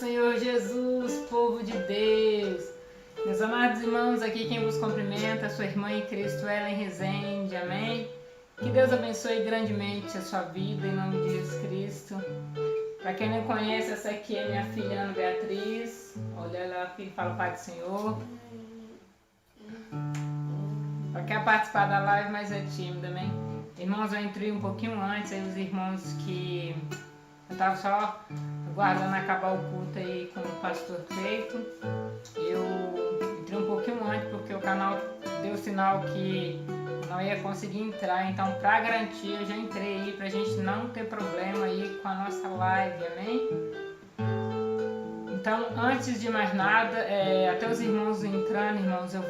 Senhor Jesus, povo de Deus. Meus amados irmãos, aqui quem vos cumprimenta, sua irmã em Cristo, Ellen Rezende, amém? Que Deus abençoe grandemente a sua vida, em nome de Jesus Cristo. Para quem não conhece, essa aqui é minha filha Ana Beatriz. Olha ela aqui, fala o Pai do Senhor. Ela quer participar da live, mas é tímida, amém? Irmãos, eu entrei um pouquinho antes, aí os irmãos que... Eu estava só aguardando acabar o culto aí com o pastor Feito. Eu entrei um pouquinho antes porque o canal deu sinal que não ia conseguir entrar. Então, para garantir, eu já entrei aí pra gente não ter problema aí com a nossa live, amém? Então, antes de mais nada, até os irmãos entrando, irmãos, eu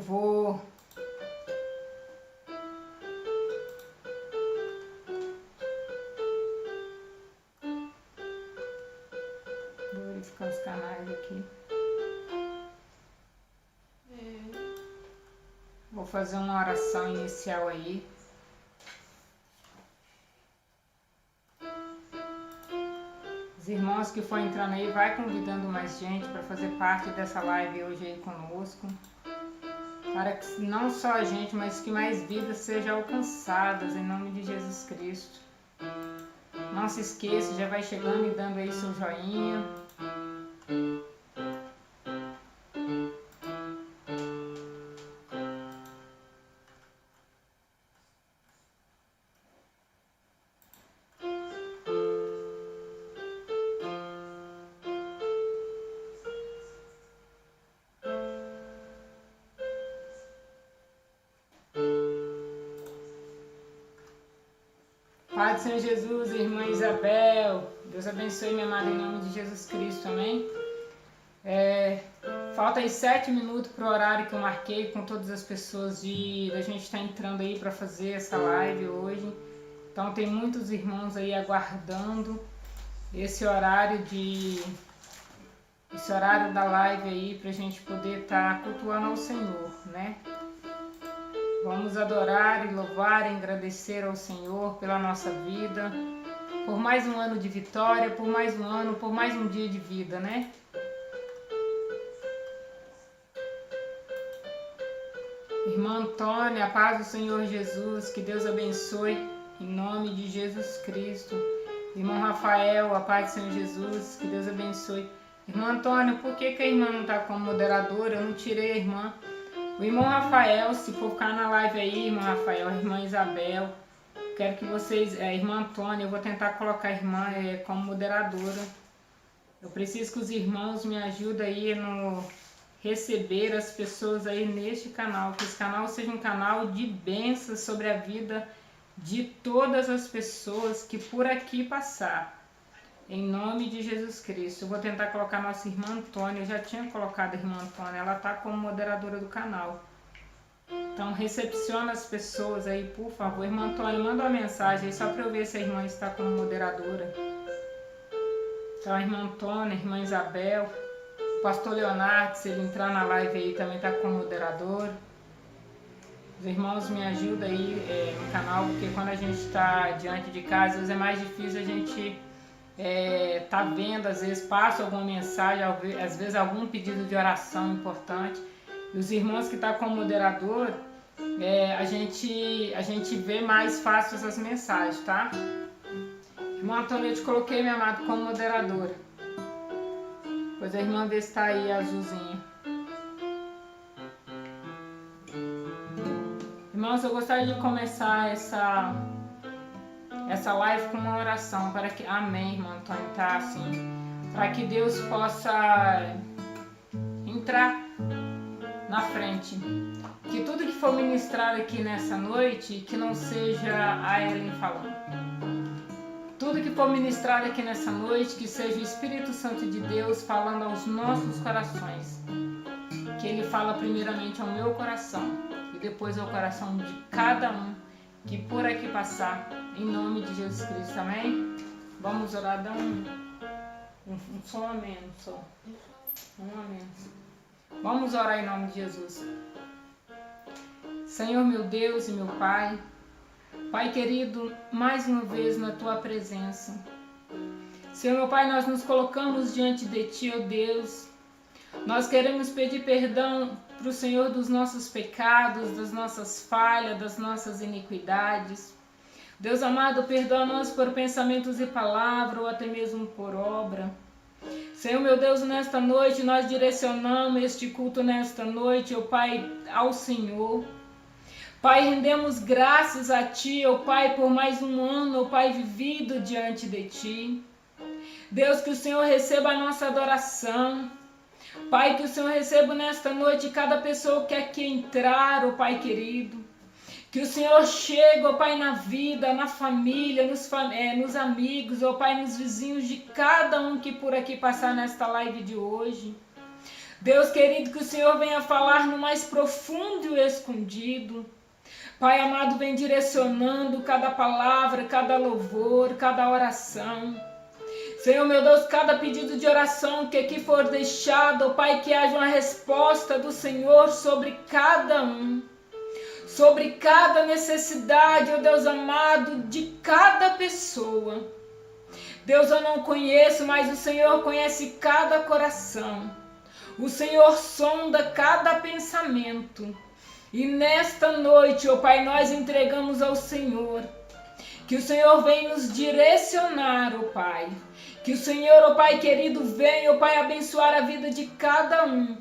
vou verificar os canais aqui. Vou fazer uma oração inicial aí. Os irmãos que for entrando aí, vai convidando mais gente para fazer parte dessa live hoje aí conosco. Para que não só a gente, mas que mais vidas sejam alcançadas em nome de Jesus Cristo. Não se esqueça, já vai chegando e dando aí seu joinha. Pai do Senhor Jesus, irmã Isabel, Deus abençoe minha amada em nome de Jesus Cristo, amém? Falta aí 7 minutos para o horário que eu marquei com todas as pessoas da gente estar entrando aí para fazer essa live hoje. Então tem muitos irmãos aí aguardando esse horário da live aí para a gente poder estar cultuando ao Senhor, né? Vamos adorar e louvar e agradecer ao Senhor pela nossa vida, por mais um ano de vitória, por mais um ano, por mais um dia de vida, né? Irmã Antônia, a paz do Senhor Jesus, que Deus abençoe em nome de Jesus Cristo. Irmão Rafael, a paz do Senhor Jesus, que Deus abençoe. Irmã Antônia, por que a irmã não está como moderadora? Eu não tirei a irmã. O irmão Rafael, se for ficar na live aí, irmão Rafael, a irmã Isabel, quero que vocês, a irmã Antônia, eu vou tentar colocar a irmã como moderadora. Eu preciso que os irmãos me ajudem aí no receber as pessoas aí neste canal, que esse canal seja um canal de bênçãos sobre a vida de todas as pessoas que por aqui passar. Em nome de Jesus Cristo. Eu vou tentar colocar a nossa irmã Antônia. Eu já tinha colocado a irmã Antônia. Ela está como moderadora do canal. Então recepciona as pessoas aí, por favor. Irmã Antônia, manda uma mensagem aí só para eu ver se a irmã está como moderadora. Então a irmã Antônia, a irmã Isabel, o pastor Leonardo, se ele entrar na live aí, também está como moderador. Os irmãos me ajudam aí no canal, porque quando a gente está diante de casa, às vezes é mais difícil a gente... tá vendo, às vezes passa alguma mensagem, às vezes algum pedido de oração importante, e os irmãos que estão como moderador, a gente vê mais fácil essas mensagens, tá? Irmã Antônia, eu te coloquei, meu amado, como moderadora, pois a irmã vê se está aí azulzinha. Irmãos, eu gostaria de começar essa live com uma oração para que, amém, irmã Antônia, tá assim, para que Deus possa entrar na frente, que tudo que for ministrado aqui nessa noite, que não seja a Ellen falando, tudo que for ministrado aqui nessa noite, que seja o Espírito Santo de Deus falando aos nossos corações, que Ele fala primeiramente ao meu coração e depois ao coração de cada um que por aqui passar, em nome de Jesus Cristo, amém? Vamos orar, dá um som a menos, um a menos. Vamos orar em nome de Jesus. Senhor meu Deus e meu Pai, Pai querido, mais uma vez na Tua presença. Senhor, meu Pai, nós nos colocamos diante de Ti, ó Deus. Nós queremos pedir perdão para o Senhor dos nossos pecados, das nossas falhas, das nossas iniquidades. Deus amado, perdoa-nos por pensamentos e palavra, ou até mesmo por obra. Senhor, meu Deus, nesta noite nós direcionamos este culto nesta noite, ó Pai, ao Senhor. Pai, rendemos graças a Ti, ó Pai, por mais um ano, ó Pai, vivido diante de Ti. Deus, que o Senhor receba a nossa adoração. Pai, que o Senhor receba nesta noite cada pessoa que aqui entrar, ó Pai querido. Que o Senhor chegue, ó Pai, na vida, na família, nos amigos, ó Pai, nos vizinhos de cada um que por aqui passar nesta live de hoje. Deus querido, que o Senhor venha falar no mais profundo e escondido. Pai amado, vem direcionando cada palavra, cada louvor, cada oração. Senhor, meu Deus, cada pedido de oração que aqui for deixado, ó Pai, que haja uma resposta do Senhor sobre cada um. Sobre cada necessidade, ó Deus amado, de cada pessoa. Deus, eu não conheço, mas o Senhor conhece cada coração. O Senhor sonda cada pensamento. E nesta noite, ó Pai, nós entregamos ao Senhor. Que o Senhor venha nos direcionar, ó Pai. Que o Senhor, ó Pai querido, venha, ó Pai, abençoar a vida de cada um.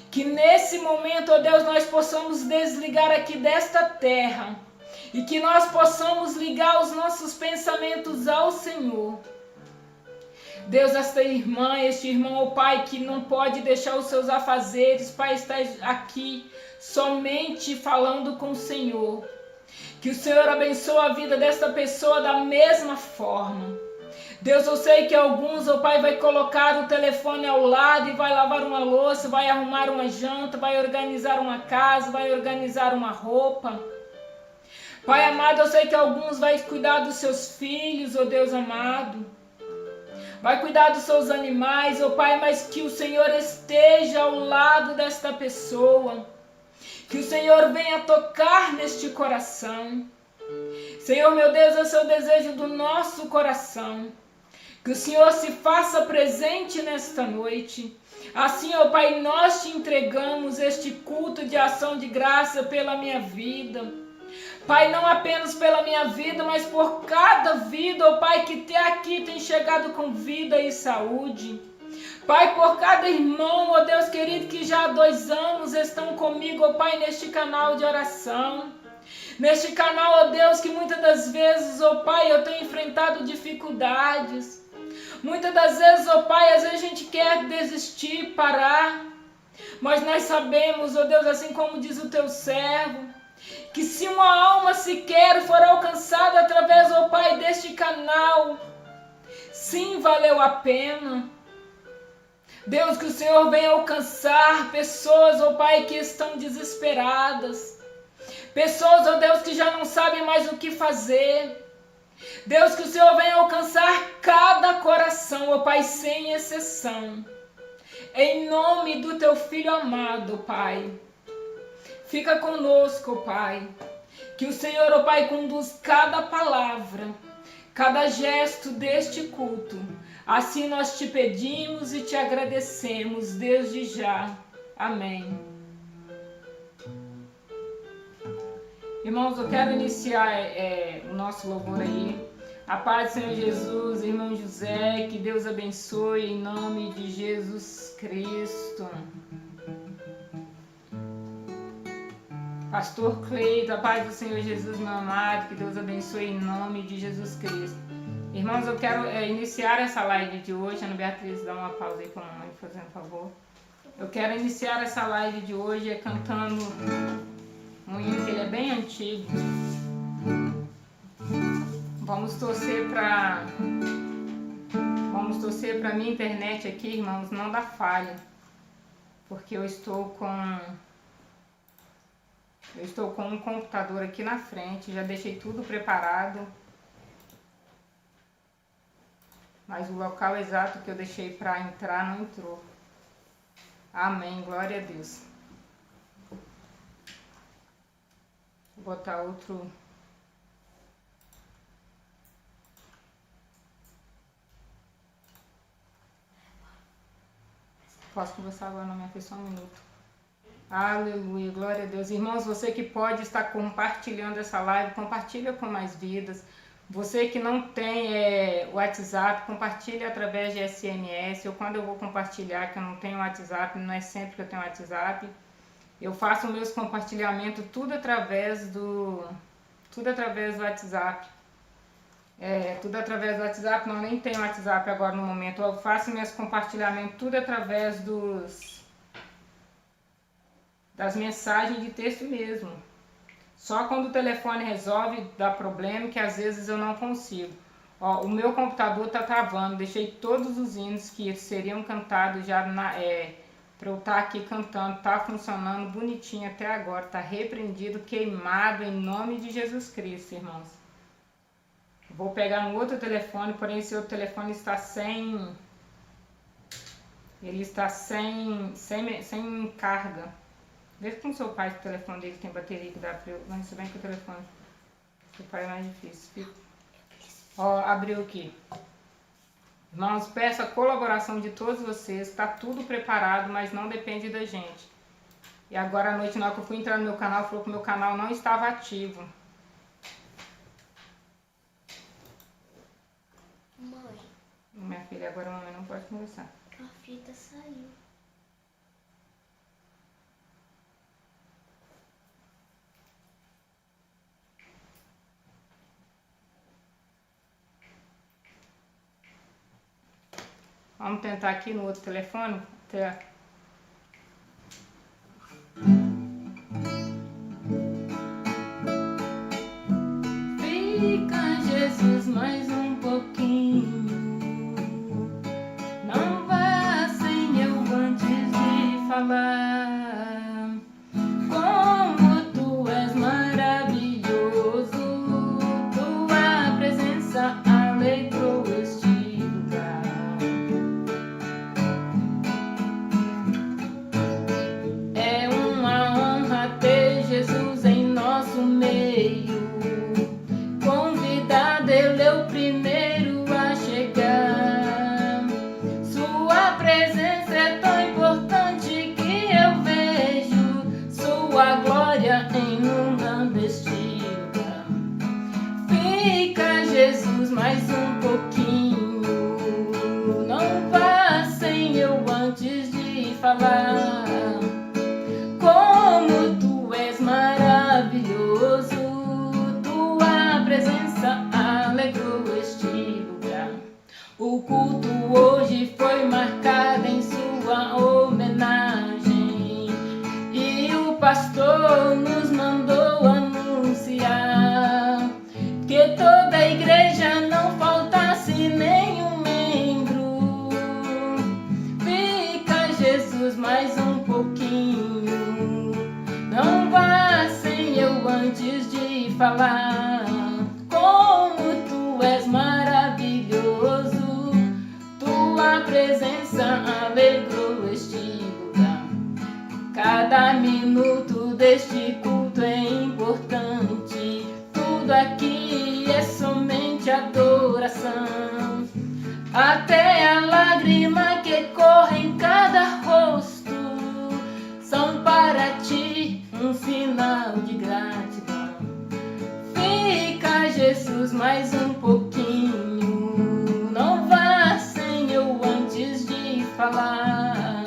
Que nesse momento, ó Deus, nós possamos desligar aqui desta terra. E que nós possamos ligar os nossos pensamentos ao Senhor. Deus, esta irmã, este irmão, ó Pai, que não pode deixar os seus afazeres, Pai, está aqui somente falando com o Senhor. Que o Senhor abençoe a vida desta pessoa da mesma forma. Deus, eu sei que alguns, ó Pai, vai colocar o telefone ao lado e vai lavar uma louça, vai arrumar uma janta, vai organizar uma casa, vai organizar uma roupa. Pai amado, eu sei que alguns vai cuidar dos seus filhos, ó Deus amado. Vai cuidar dos seus animais, ó Pai, mas que o Senhor esteja ao lado desta pessoa. Que o Senhor venha tocar neste coração. Senhor, meu Deus, esse é o desejo do nosso coração. Que o Senhor se faça presente nesta noite. Assim, ó Pai, nós te entregamos este culto de ação de graça pela minha vida. Pai, não apenas pela minha vida, mas por cada vida, ó Pai, que até aqui tem chegado com vida e saúde. Pai, por cada irmão, ó Deus querido, que já há 2 anos estão comigo, ó Pai, neste canal de oração. Neste canal, ó Deus, que muitas das vezes, ó Pai, eu tenho enfrentado dificuldades. Muitas das vezes, ó Pai, às vezes a gente quer desistir, parar. Mas nós sabemos, ó Deus, assim como diz o teu servo, que se uma alma sequer for alcançada através, ó Pai, deste canal, sim, valeu a pena. Deus, que o Senhor venha alcançar pessoas, ó Pai, que estão desesperadas. Pessoas, ó Deus, que já não sabem mais o que fazer. Deus, que o Senhor venha alcançar cada coração, ó Pai, sem exceção. Em nome do teu Filho amado, Pai. Fica conosco, ó Pai. Que o Senhor, ó Pai, conduz cada palavra, cada gesto deste culto. Assim nós te pedimos e te agradecemos desde já. Amém. Irmãos, eu quero iniciar o nosso louvor aí. A paz do Senhor Jesus, irmão José, que Deus abençoe em nome de Jesus Cristo. Pastor Cleito, a paz do Senhor Jesus, meu amado, que Deus abençoe em nome de Jesus Cristo. Irmãos, eu quero iniciar essa live de hoje. Ana Beatriz, dá uma pausa aí para a mamãe, fazendo favor. Eu quero iniciar essa live de hoje cantando um hino que ele é bem antigo. Vamos torcer para minha internet aqui, irmãos, não dar falha, porque eu estou com um computador aqui na frente, já deixei tudo preparado, mas o local exato que eu deixei para entrar não entrou. Amém, glória a Deus. Vou botar outro. Posso conversar agora na minha pessoa um minuto. Aleluia, glória a Deus. Irmãos, você que pode estar compartilhando essa live, compartilha com mais vidas. Você que não tem WhatsApp, compartilha através de SMS. Ou quando eu vou compartilhar, que eu não tenho WhatsApp, não é sempre que eu tenho WhatsApp, eu faço meus compartilhamentos tudo através do WhatsApp. Tudo através do WhatsApp, não, nem tenho WhatsApp agora no momento. Eu faço meus compartilhamentos tudo através das mensagens de texto mesmo. Só quando o telefone resolve dar problema, que às vezes eu não consigo. Ó, o meu computador tá travando, deixei todos os hinos que seriam cantados já para eu estar aqui cantando, tá funcionando bonitinho até agora, tá repreendido, queimado em nome de Jesus Cristo, irmãos. Vou pegar um outro telefone, porém esse outro telefone está sem carga. Vê com seu pai se o telefone dele tem bateria que dá para eu... Mas se bem que o telefone do seu pai é mais difícil. Ó, abriu aqui. Irmãos, peço a colaboração de todos vocês. Está tudo preparado, mas não depende da gente. E agora à noite, na hora que eu fui entrar no meu canal, falou que o meu canal não estava ativo. Mãe. Minha filha, agora a mamãe não pode conversar. A fita saiu. Vamos tentar aqui no outro telefone. Fica, Jesus, mais um pouquinho. Não vá sem eu antes de falar. Como tu és maravilhoso, tua presença alegrou este lugar. É uma honra ter Jesus em nosso meio. Convidado, ele é o primeiro a chegar. Sua presença é tão importante que eu vejo sua glória em uma deste lugar. Fica, Jesus, mais um pouquinho. Não vá sem eu antes de falar. Como tu és maravilhoso, tua presença alegrou este lugar. O culto hoje foi marcado em sua homenagem, e o pastor nos mandou anunciar que toda a igreja não faltasse nenhum membro. Fica, Jesus, mais um pouquinho. Não vá sem eu antes de falar. Como tu és maravilhoso, tua presença alegrou este lugar. Cada minuto deste culto é importante. Tudo aqui é somente adoração. Até a lágrima que corre em cada rosto são para ti um sinal de gratidão. Fica, Jesus, mais um pouquinho. Não vá sem eu antes de falar.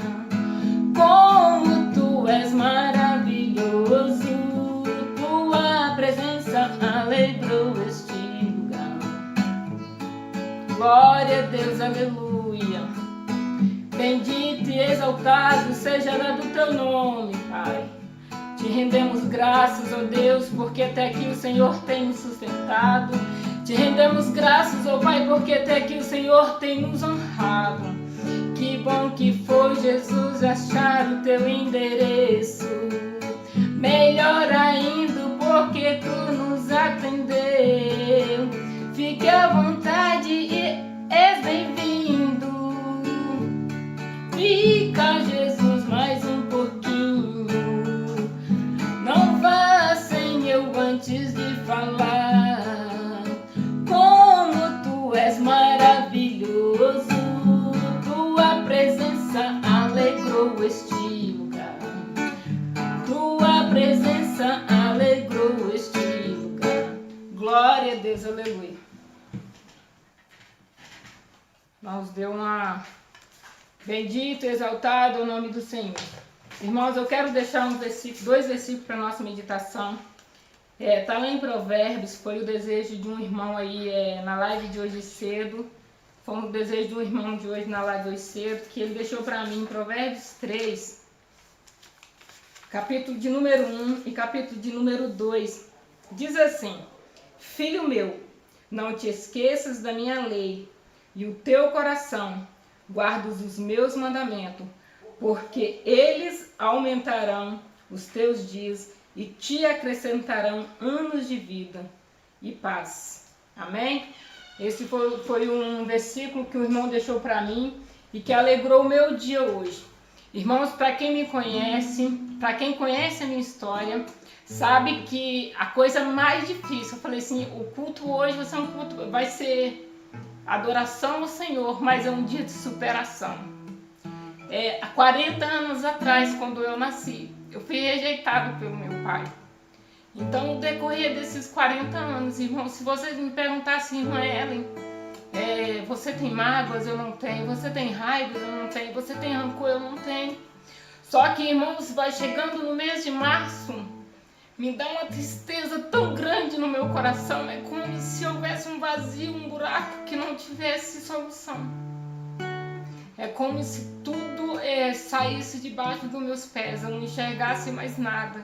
Como tu és maravilhoso, tua presença alegrou este lugar. Glória a Deus, aleluia. Bendito e exaltado seja dado o teu nome, Pai. Te rendemos graças, ó Deus, porque até aqui o Senhor tem nos sustentado. Te rendemos graças, ó Pai, porque até aqui o Senhor tem nos honrado. Que bom que foi, Jesus, achar o teu endereço. Melhor ainda, porque tu nos atendeu. Fique à vontade e és bem-vindo. Fica, Jesus, mais um pouquinho. Não vá sem eu antes de falar. Como tu és maravilhoso, tua presença alegra Jesus, aleluia. Nós deu uma bendito, exaltado o nome do Senhor. Irmãos, eu quero deixar dois versículos para a nossa meditação. Tá lá em Provérbios, foi o desejo de um irmão aí na live de hoje cedo. Foi um desejo de um irmão de hoje na live de hoje cedo, que ele deixou para mim, Provérbios 3, capítulo de número 1 e capítulo de número 2. Diz assim: Filho meu, não te esqueças da minha lei, e o teu coração guarda os meus mandamentos, porque eles aumentarão os teus dias e te acrescentarão anos de vida e paz. Amém? Esse foi um versículo que o irmão deixou para mim e que alegrou o meu dia hoje. Irmãos, para quem me conhece, para quem conhece a minha história, sabe que a coisa mais difícil, eu falei assim, o culto hoje vai ser adoração ao Senhor, mas é um dia de superação. Há 40 anos atrás, quando eu nasci, eu fui rejeitado pelo meu pai. Então, no decorrer desses 40 anos, irmão, se vocês me perguntassem, irmã Ellen, você tem mágoas? Eu não tenho. Você tem raiva? Eu não tenho. Você tem rancor? Eu não tenho. Só que, irmãos, vai chegando no mês de março, me dá uma tristeza tão grande no meu coração. É como se houvesse um vazio, um buraco que não tivesse solução. É como se tudo saísse debaixo dos meus pés, eu não enxergasse mais nada.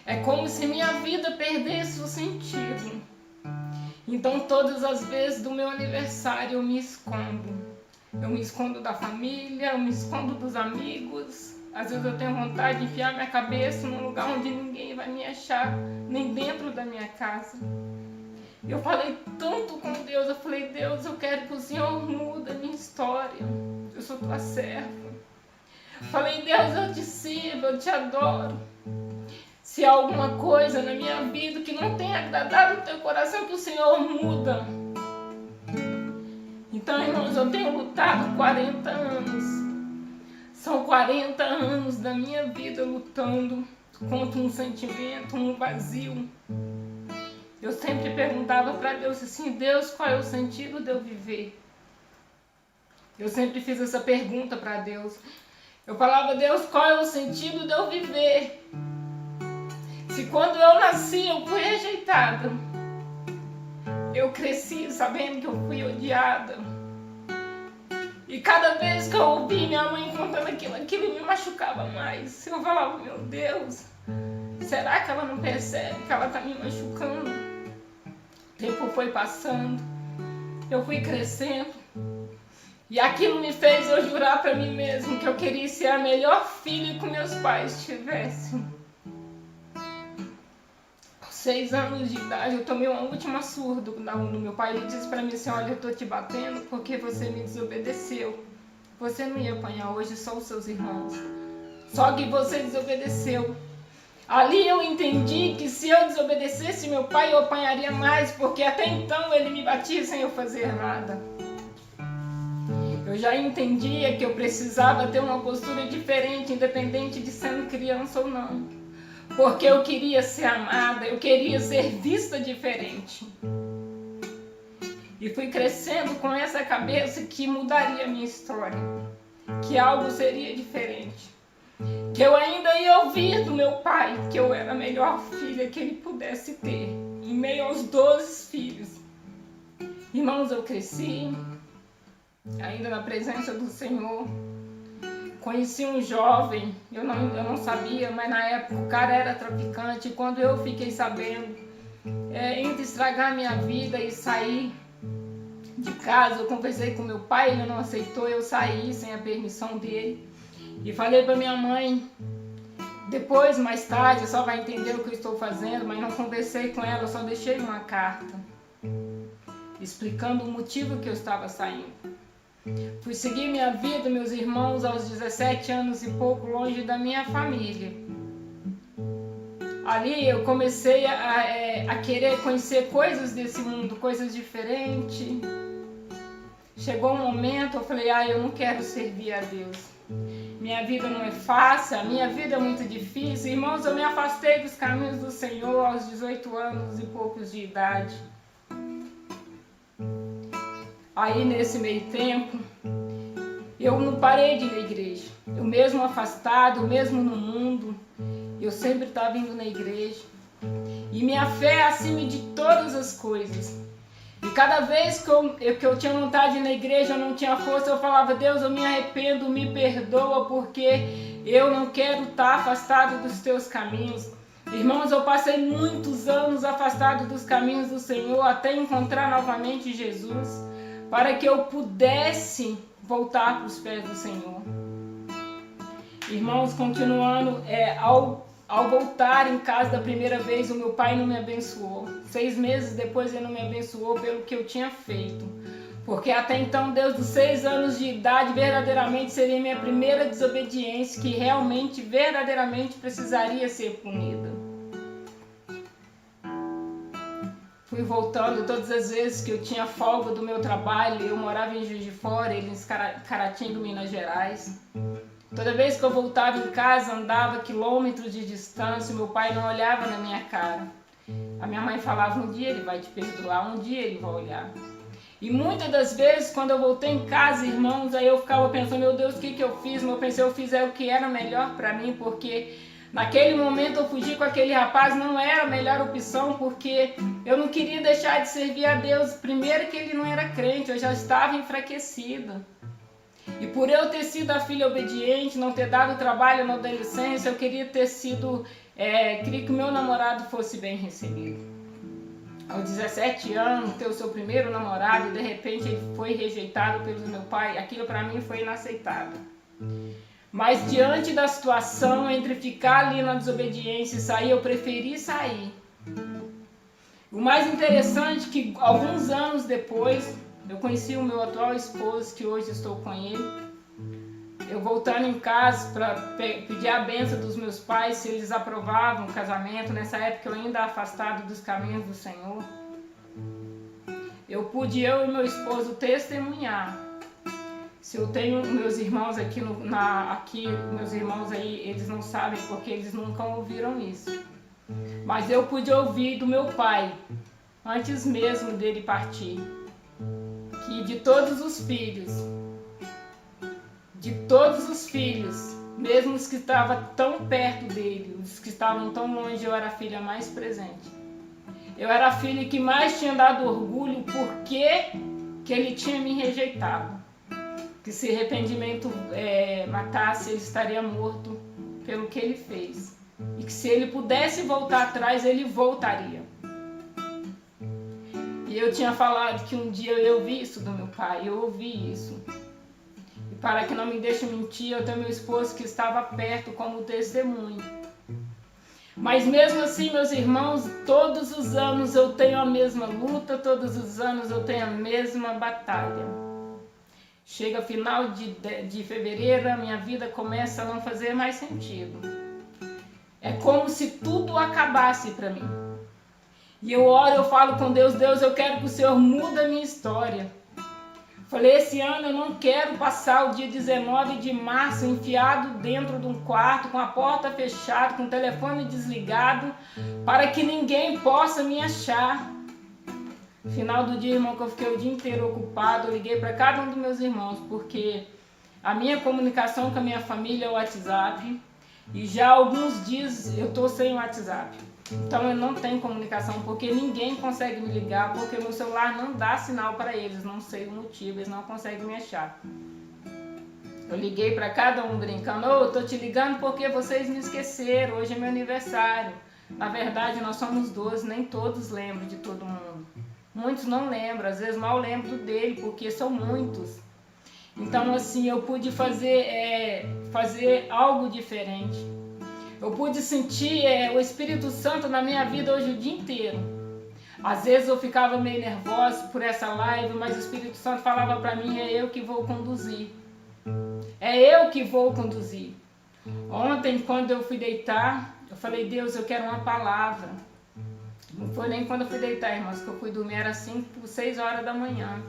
É como se minha vida perdesse o sentido. Então, todas as vezes do meu aniversário, eu me escondo. Eu me escondo da família, eu me escondo dos amigos. Às vezes eu tenho vontade de enfiar minha cabeça num lugar onde ninguém vai me achar, nem dentro da minha casa. Eu falei tanto com Deus, eu falei, Deus, eu quero que o Senhor mude a minha história. Eu sou tua serva. Falei, Deus, eu te sirvo, eu te adoro. Se há alguma coisa na minha vida que não tenha agradado o teu coração, que o Senhor muda. Então, irmãos, eu tenho lutado 40 anos. São 40 anos da minha vida lutando contra um sentimento, um vazio. Eu sempre perguntava para Deus assim, Deus, qual é o sentido de eu viver? Eu sempre fiz essa pergunta para Deus. Eu falava, Deus, qual é o sentido de eu viver? Se quando eu nasci eu fui rejeitada, eu cresci sabendo que eu fui odiada. E cada vez que eu ouvi minha mãe contando aquilo me machucava mais. Eu falava, meu Deus, será que ela não percebe que ela está me machucando? O tempo foi passando, eu fui crescendo. E aquilo me fez eu jurar para mim mesmo que eu queria ser a melhor filha que meus pais tivessem. Aos 6 anos de idade, eu tomei uma última surra do meu pai. Ele disse para mim assim, olha, eu estou te batendo porque você me desobedeceu. Você não ia apanhar hoje, só os seus irmãos. Só que você desobedeceu. Ali eu entendi que se eu desobedecesse meu pai, eu apanharia mais, porque até então ele me batia sem eu fazer nada. Eu já entendia que eu precisava ter uma postura diferente, independente de sendo criança ou não. Porque eu queria ser amada, eu queria ser vista diferente. E fui crescendo com essa cabeça que mudaria a minha história. Que algo seria diferente. Que eu ainda ia ouvir do meu pai que eu era a melhor filha que ele pudesse ter. Em meio aos 12 filhos. Irmãos, eu cresci. Ainda na presença do Senhor, conheci um jovem, eu não sabia, mas na época o cara era traficante. E quando eu fiquei sabendo, entre estragar minha vida e sair de casa, eu conversei com meu pai, ele não aceitou, eu saí sem a permissão dele. E falei para minha mãe, depois, mais tarde, só vai entender o que eu estou fazendo, mas não conversei com ela, eu só deixei uma carta, explicando o motivo que eu estava saindo. Fui seguir minha vida, meus irmãos, aos 17 anos e pouco, longe da minha família. Ali eu comecei a querer conhecer coisas desse mundo, coisas diferentes. Chegou um momento, eu falei, eu não quero servir a Deus. Minha vida não é fácil, a minha vida é muito difícil. Irmãos, eu me afastei dos caminhos do Senhor aos 18 anos e poucos de idade. Aí nesse meio tempo, eu não parei de ir na igreja. Eu mesmo afastado, eu mesmo no mundo, eu sempre estava indo na igreja. E minha fé é acima de todas as coisas. E cada vez que eu tinha vontade de ir na igreja, eu não tinha força, eu falava: Deus, eu me arrependo, me perdoa, porque eu não quero estar afastado dos teus caminhos. Irmãos, eu passei muitos anos afastado dos caminhos do Senhor, até encontrar novamente Jesus, para que eu pudesse voltar para os pés do Senhor. Irmãos, continuando, ao voltar em casa da primeira vez, o meu pai não me abençoou. 6 meses depois ele não me abençoou pelo que eu tinha feito. Porque até então, Deus, dos 6 anos de idade, verdadeiramente seria minha primeira desobediência, que realmente, verdadeiramente precisaria ser punida. Fui voltando todas as vezes que eu tinha folga do meu trabalho. Eu morava em Juiz de Fora, ele em Caratinga, Minas Gerais. Toda vez que eu voltava em casa, andava quilômetros de distância, meu pai não olhava na minha cara. A minha mãe falava: um dia ele vai te perdoar, um dia ele vai olhar. E muitas das vezes, quando eu voltei em casa, irmãos, aí eu ficava pensando: meu Deus, o que eu fiz? Mas eu pensei, eu fiz o que era melhor para mim, porque naquele momento eu fugi com aquele rapaz, não era a melhor opção, porque eu não queria deixar de servir a Deus. Primeiro que ele não era crente, eu já estava enfraquecida. E por eu ter sido a filha obediente, não ter dado trabalho na adolescência, eu queria queria que o meu namorado fosse bem recebido. Aos 17 anos, ter o seu primeiro namorado e de repente ele foi rejeitado pelo meu pai, aquilo para mim foi inaceitável. Mas diante da situação, entre ficar ali na desobediência e sair, eu preferi sair. O mais interessante é que alguns anos depois, eu conheci o meu atual esposo, que hoje estou com ele. Eu voltando em casa para pedir a bênção dos meus pais, se eles aprovavam o casamento. Nessa época eu ainda afastado dos caminhos do Senhor. Eu e meu esposo testemunhar. Se eu tenho meus irmãos aqui, meus irmãos aí, eles não sabem porque eles nunca ouviram isso. Mas eu pude ouvir do meu pai, antes mesmo dele partir, que de todos os filhos, mesmo os que estavam tão perto dele, os que estavam tão longe, eu era a filha mais presente. Eu era a filha que mais tinha dado orgulho porque que ele tinha me rejeitado. Que se arrependimento matasse, ele estaria morto pelo que ele fez. E que se ele pudesse voltar atrás, ele voltaria. E eu tinha falado que um dia eu ouvi isso do meu pai, eu ouvi isso. E para que não me deixe mentir, eu tenho meu esposo que estava perto como testemunho. Mas mesmo assim, meus irmãos, todos os anos eu tenho a mesma luta, todos os anos eu tenho a mesma batalha. Chega final de fevereiro, a minha vida começa a não fazer mais sentido. É como se tudo acabasse para mim. E eu oro, eu falo com Deus: Deus, eu quero que o Senhor mude a minha história. Falei, esse ano eu não quero passar o dia 19 de março enfiado dentro de um quarto, com a porta fechada, com o telefone desligado, para que ninguém possa me achar. Final do dia, irmão, que eu fiquei o dia inteiro ocupado, eu liguei para cada um dos meus irmãos, porque a minha comunicação com a minha família é o WhatsApp, e já há alguns dias eu estou sem o WhatsApp. Então eu não tenho comunicação, porque ninguém consegue me ligar, porque meu celular não dá sinal para eles, não sei o motivo, eles não conseguem me achar. Eu liguei para cada um brincando: eu tô te ligando porque vocês me esqueceram, hoje é meu aniversário. Na verdade nós somos 12, nem todos lembram de todo mundo. Muitos não lembram, às vezes mal lembro dele, porque são muitos. Então assim, eu pude fazer algo diferente. Eu pude sentir o Espírito Santo na minha vida hoje o dia inteiro. Às vezes eu ficava meio nervosa por essa live, mas o Espírito Santo falava para mim: é eu que vou conduzir. É eu que vou conduzir. Ontem, quando eu fui deitar, eu falei: Deus, eu quero uma palavra. Não foi nem quando eu fui deitar, irmãos, que eu fui dormir, era 6 horas da manhã.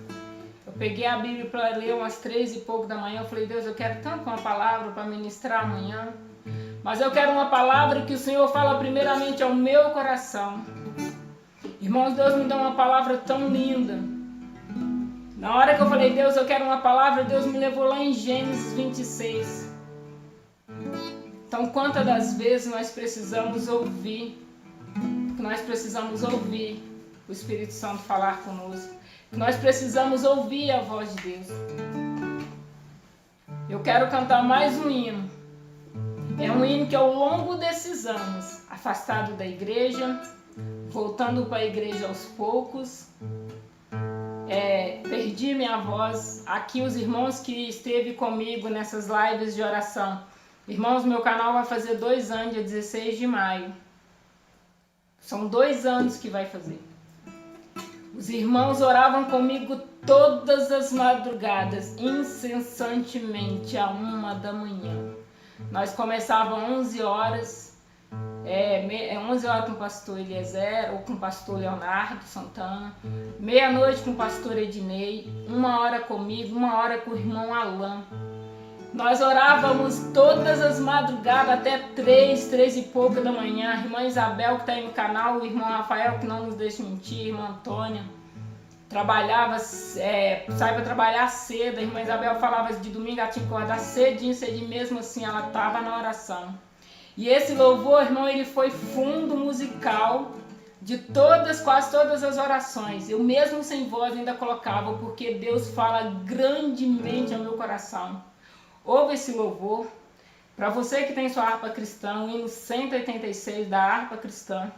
Eu peguei a Bíblia para ler umas 3 e pouco da manhã. Eu falei: Deus, eu quero tanto uma palavra para ministrar amanhã. Mas eu quero uma palavra que o Senhor fala primeiramente ao meu coração. Irmãos, Deus me dá uma palavra tão linda. Na hora que eu falei, Deus, eu quero uma palavra, Deus me levou lá em Gênesis 26. Então, quantas das vezes nós precisamos ouvir, o Espírito Santo falar conosco, nós precisamos ouvir a voz de Deus. Eu quero cantar mais um hino. É um hino que ao longo desses anos, afastado da igreja, voltando para a igreja aos poucos, perdi minha voz. Aqui os irmãos que esteve comigo nessas lives de oração, irmãos, meu canal vai fazer 2 anos, dia 16 de maio. São 2 anos que vai fazer. Os irmãos oravam comigo todas as madrugadas, incessantemente, à 1 da manhã. Nós começávamos 11 horas, 11 horas com o pastor Eliezer ou com o pastor Leonardo Santana, meia-noite com o pastor Ednei, 1 hora comigo, 1 hora com o irmão Alain. Nós orávamos todas as madrugadas até 3 e pouca da manhã. A irmã Isabel, que está aí no canal, o irmão Rafael, que não nos deixa mentir, a irmã Antônia, trabalhava, sai para trabalhar cedo. A irmã Isabel falava de domingo, ela tinha que acordar cedinho, mesmo assim ela estava na oração. E esse louvor, irmão, ele foi fundo musical de quase todas as orações. Eu mesmo sem voz ainda colocava, porque Deus fala grandemente ao meu coração. Ouve esse louvor. Para você que tem sua harpa cristã, o hino 186 da harpa cristã.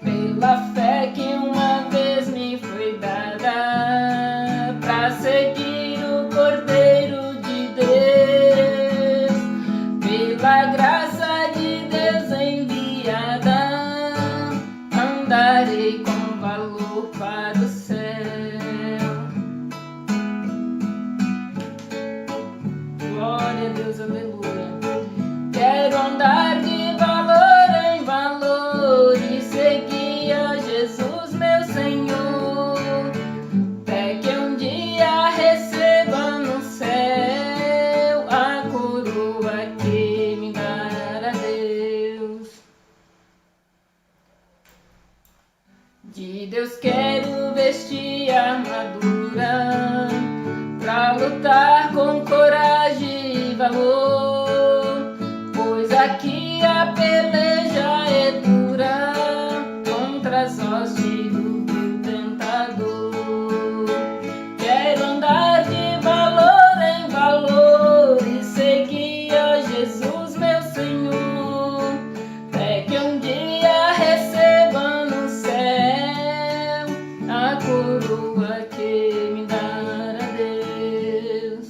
Pela fé que uma vez me foi dada, pra seguir o Cordeiro de Deus, pela graça de Deus enviada, andarei com valor para o céu. Glória a Deus, aleluia. Quero andar de valor em valor e seguir a Jesus, meu Senhor, até que um dia receba no céu a coroa que me dará Deus. De Deus quero vestir a armadura pra lutar com coragem e valor, pois aqui a peleja é dura contra as hostes do vil tentador. Quero andar de valor em valor e seguir a Jesus, meu Senhor, até que um dia receba no céu a coroa que me dará Deus.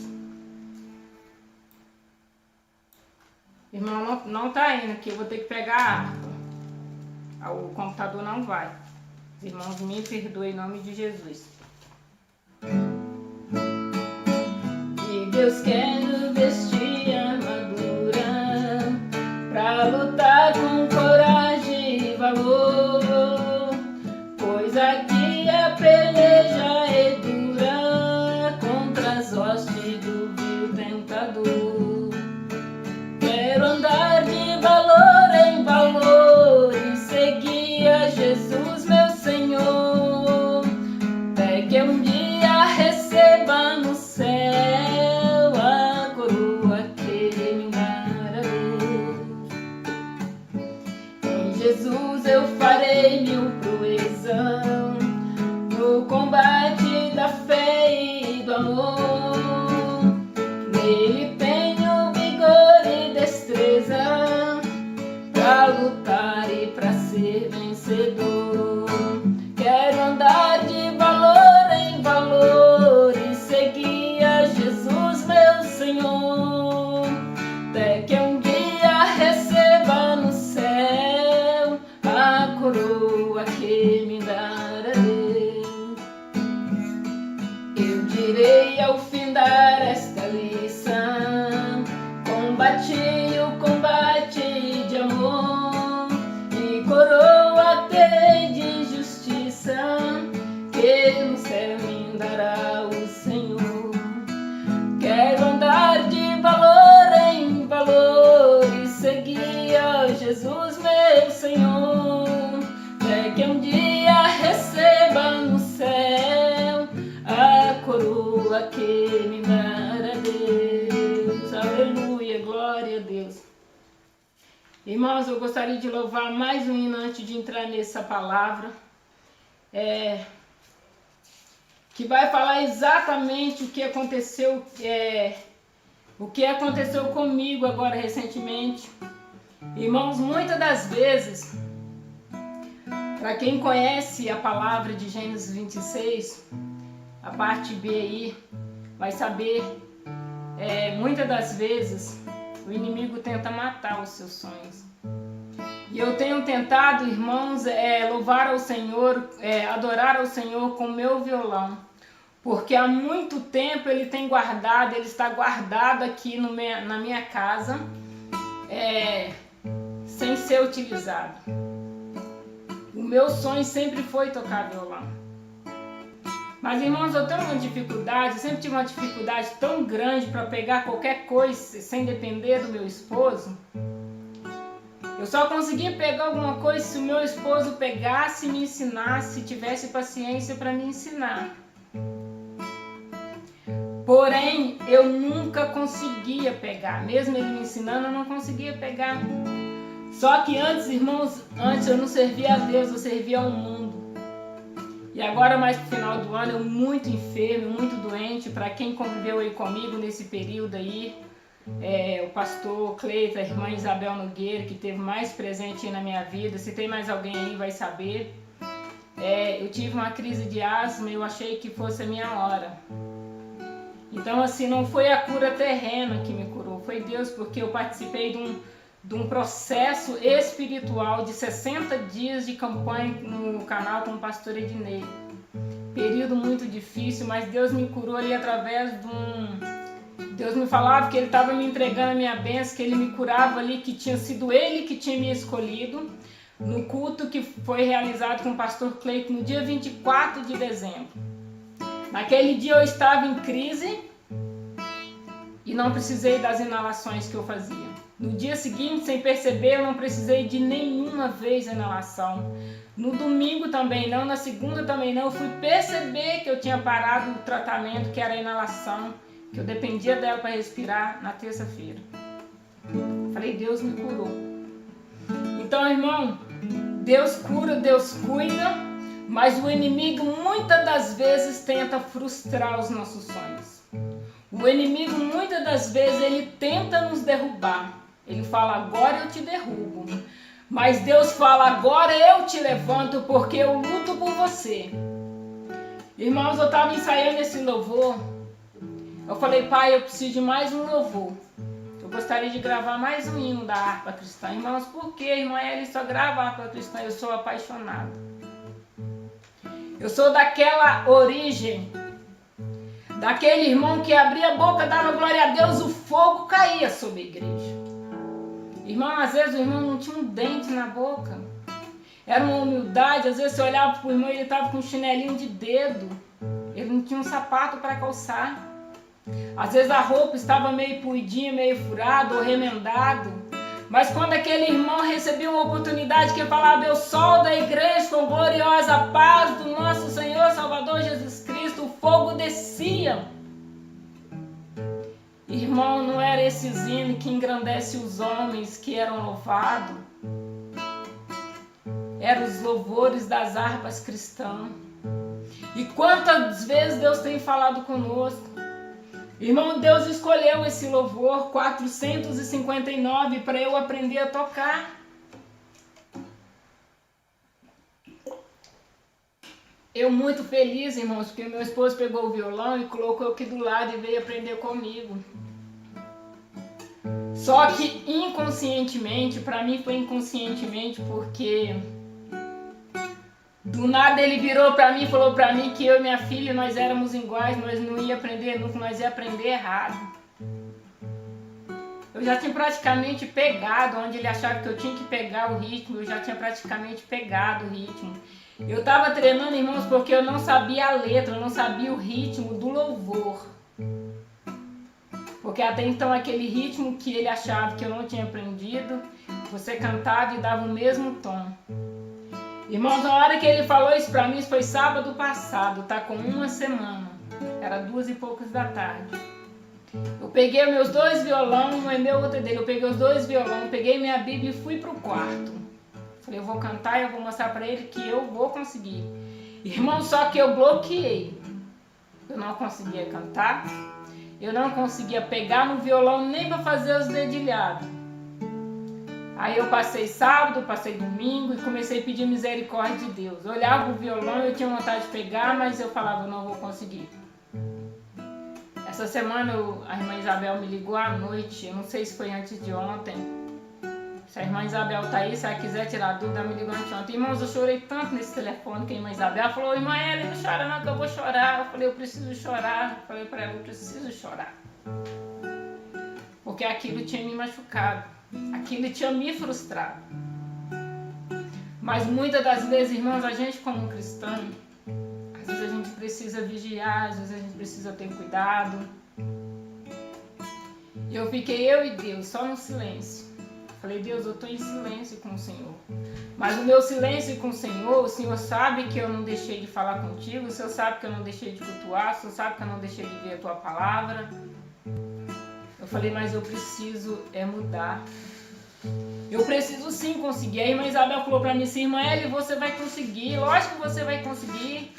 Irmão, não tá indo aqui, eu vou ter que pegar a harpa. O computador não vai. Os irmãos me perdoem em nome de Jesus. E Deus quer vestir a armadura pra lutar com coragem e valor, pois aqui a peleja é dura contra as hostes do vil tentador. Quero andar de valor em valor e seguir a Jesus, meu Senhor, até que um dia receba no céu a coroa que me dará Deus. Em Jesus eu farei mil proezas no combate da fé e do amor. Nele tenho vigor e destreza pra lutar e pra ser vencedor. Quero andar de valor em valor e seguir a Jesus, meu Senhor, até que um dia receba no céu a coroa que me dará Deus. Eu direi ao no céu me dará o Senhor. Quero andar de valor em valor e seguir a Jesus, meu Senhor. Até que um dia receba no céu a coroa que me dará Deus. Aleluia, glória a Deus. Irmãos, eu gostaria de louvar mais um hino antes de entrar nessa palavra. Que vai falar exatamente o que aconteceu comigo agora recentemente. Irmãos, muitas das vezes, para quem conhece a palavra de Gênesis 26, a parte B aí, vai saber, muitas das vezes o inimigo tenta matar os seus sonhos. E eu tenho tentado, irmãos, louvar ao Senhor, adorar ao Senhor com o meu violão. Porque há muito tempo ele está guardado aqui na minha casa, sem ser utilizado. O meu sonho sempre foi tocar violão. Mas, irmãos, eu sempre tive uma dificuldade tão grande para pegar qualquer coisa sem depender do meu esposo. Eu só conseguia pegar alguma coisa se o meu esposo pegasse e me ensinasse, se tivesse paciência para me ensinar. Porém, eu nunca conseguia pegar. Mesmo ele me ensinando, eu não conseguia pegar. Só que antes, irmãos, eu não servia a Deus, eu servia ao mundo. E agora, mais pro final do ano, eu muito enfermo, muito doente. Para quem conviveu aí comigo nesse período aí, o pastor Cleiton, a irmã Isabel Nogueira, que esteve mais presente aí na minha vida. Se tem mais alguém aí, vai saber. Eu tive uma crise de asma e eu achei que fosse a minha hora. Então, assim, não foi a cura terrena que me curou, foi Deus, porque eu participei de um processo espiritual de 60 dias de campanha no canal com o pastor Ednei. Período muito difícil, mas Deus me curou ali através Deus me falava que Ele estava me entregando a minha bênção, que Ele me curava ali, que tinha sido Ele que tinha me escolhido, no culto que foi realizado com o pastor Cleiton no dia 24 de dezembro. Naquele dia eu estava em crise e não precisei das inalações que eu fazia. No dia seguinte, sem perceber, eu não precisei de nenhuma vez inalação. No domingo também não, na segunda também não. Eu fui perceber que eu tinha parado o tratamento, que era a inalação, que eu dependia dela para respirar na terça-feira. Falei, Deus me curou. Então, irmão, Deus cura, Deus cuida. Mas o inimigo muitas das vezes tenta frustrar os nossos sonhos. O inimigo muitas das vezes ele tenta nos derrubar. Ele fala, agora eu te derrubo. Mas Deus fala, agora eu te levanto porque eu luto por você. Irmãos, eu estava ensaiando esse louvor. Eu falei, pai, eu preciso de mais um louvor. Eu gostaria de gravar mais um hino da harpa cristã. Irmãos, por que, irmã Eli só grava a harpa cristã? Eu sou apaixonado. Eu sou daquela origem, daquele irmão que abria a boca, dava glória a Deus, o fogo caía sobre a igreja. Irmão, às vezes o irmão não tinha um dente na boca. Era uma humildade, às vezes você olhava para o irmão e ele estava com um chinelinho de dedo. Ele não tinha um sapato para calçar. Às vezes a roupa estava meio puidinha, meio furada ou remendado. Mas quando aquele irmão recebia uma oportunidade que falava, eu sou da igreja com gloriosa paz do nosso Senhor Salvador Jesus Cristo, o fogo descia. Irmão, não era esses hinos que engrandece os homens que eram louvados. Eram os louvores das harpas cristãs. E quantas vezes Deus tem falado conosco. Irmão, Deus escolheu esse louvor 459 para eu aprender a tocar. Eu muito feliz, irmãos, porque meu esposo pegou o violão e colocou aqui do lado e veio aprender comigo. Só que inconscientemente, para mim foi inconscientemente, porque do nada ele virou para mim e falou para mim que eu e minha filha, nós éramos iguais, nós não ia aprender nunca, nós ia aprender errado. Eu já tinha praticamente pegado, onde ele achava que eu tinha que pegar o ritmo, eu já tinha praticamente pegado o ritmo. Eu estava treinando, irmãos, porque eu não sabia a letra, eu não sabia o ritmo do louvor. Porque até então aquele ritmo que ele achava que eu não tinha aprendido, você cantava e dava o mesmo tom. Irmãos, na hora que ele falou isso pra mim, isso foi sábado passado, tá com uma semana. Era 2 e poucas da tarde. Eu peguei meus 2 violão, um é meu, outro é dele. Eu peguei os 2 violão, peguei minha Bíblia e fui pro quarto. Falei, eu vou cantar e eu vou mostrar pra ele que eu vou conseguir. Irmão, só que eu bloqueei. Eu não conseguia cantar. Eu não conseguia pegar no violão nem pra fazer os dedilhados. Aí eu passei sábado, passei domingo e comecei a pedir misericórdia de Deus. Eu olhava o violão, eu tinha vontade de pegar, mas eu falava, eu não vou conseguir. Essa semana a irmã Isabel me ligou à noite, eu não sei se foi antes de ontem. Se a irmã Isabel tá aí, se ela quiser tirar dúvida, ela me ligou antes de ontem. Irmãos, eu chorei tanto nesse telefone que a irmã Isabel falou, irmã Ellen, não chora não que eu vou chorar. Eu falei, eu preciso chorar. Eu falei pra ela, eu preciso chorar. Porque aquilo tinha me machucado, aquilo tinha me frustrado. Mas muitas das vezes, irmãos, a gente como cristão, às vezes a gente precisa vigiar, às vezes a gente precisa ter cuidado. Eu fiquei eu e Deus só no silêncio. Falei, Deus, eu estou em silêncio com o Senhor. Mas o meu silêncio com o Senhor sabe que eu não deixei de falar contigo, o Senhor sabe que eu não deixei de cultuar, o Senhor sabe que eu não deixei de ver a tua palavra. Eu falei, mas eu preciso mudar. Eu preciso sim conseguir. Aí a irmã Isabel falou pra mim assim, irmã Eli, você vai conseguir, lógico que você vai conseguir.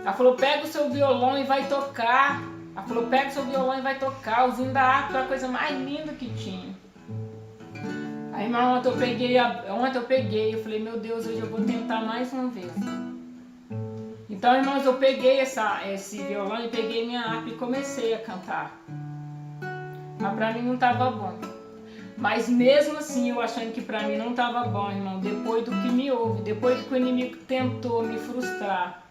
Ela falou, pega o seu violão e vai tocar. Ela falou, pega o seu violão e vai tocar. O zinho da harpa é a coisa mais linda que tinha. Aí, irmã, ontem eu peguei, eu falei, meu Deus, hoje eu vou tentar mais uma vez. Então, irmãos, eu peguei esse violão e peguei minha harpa e comecei a cantar. Mas pra mim não tava bom. Mas mesmo assim, eu achando que pra mim não tava bom, irmão, depois do que me houve, depois do que o inimigo tentou me frustrar,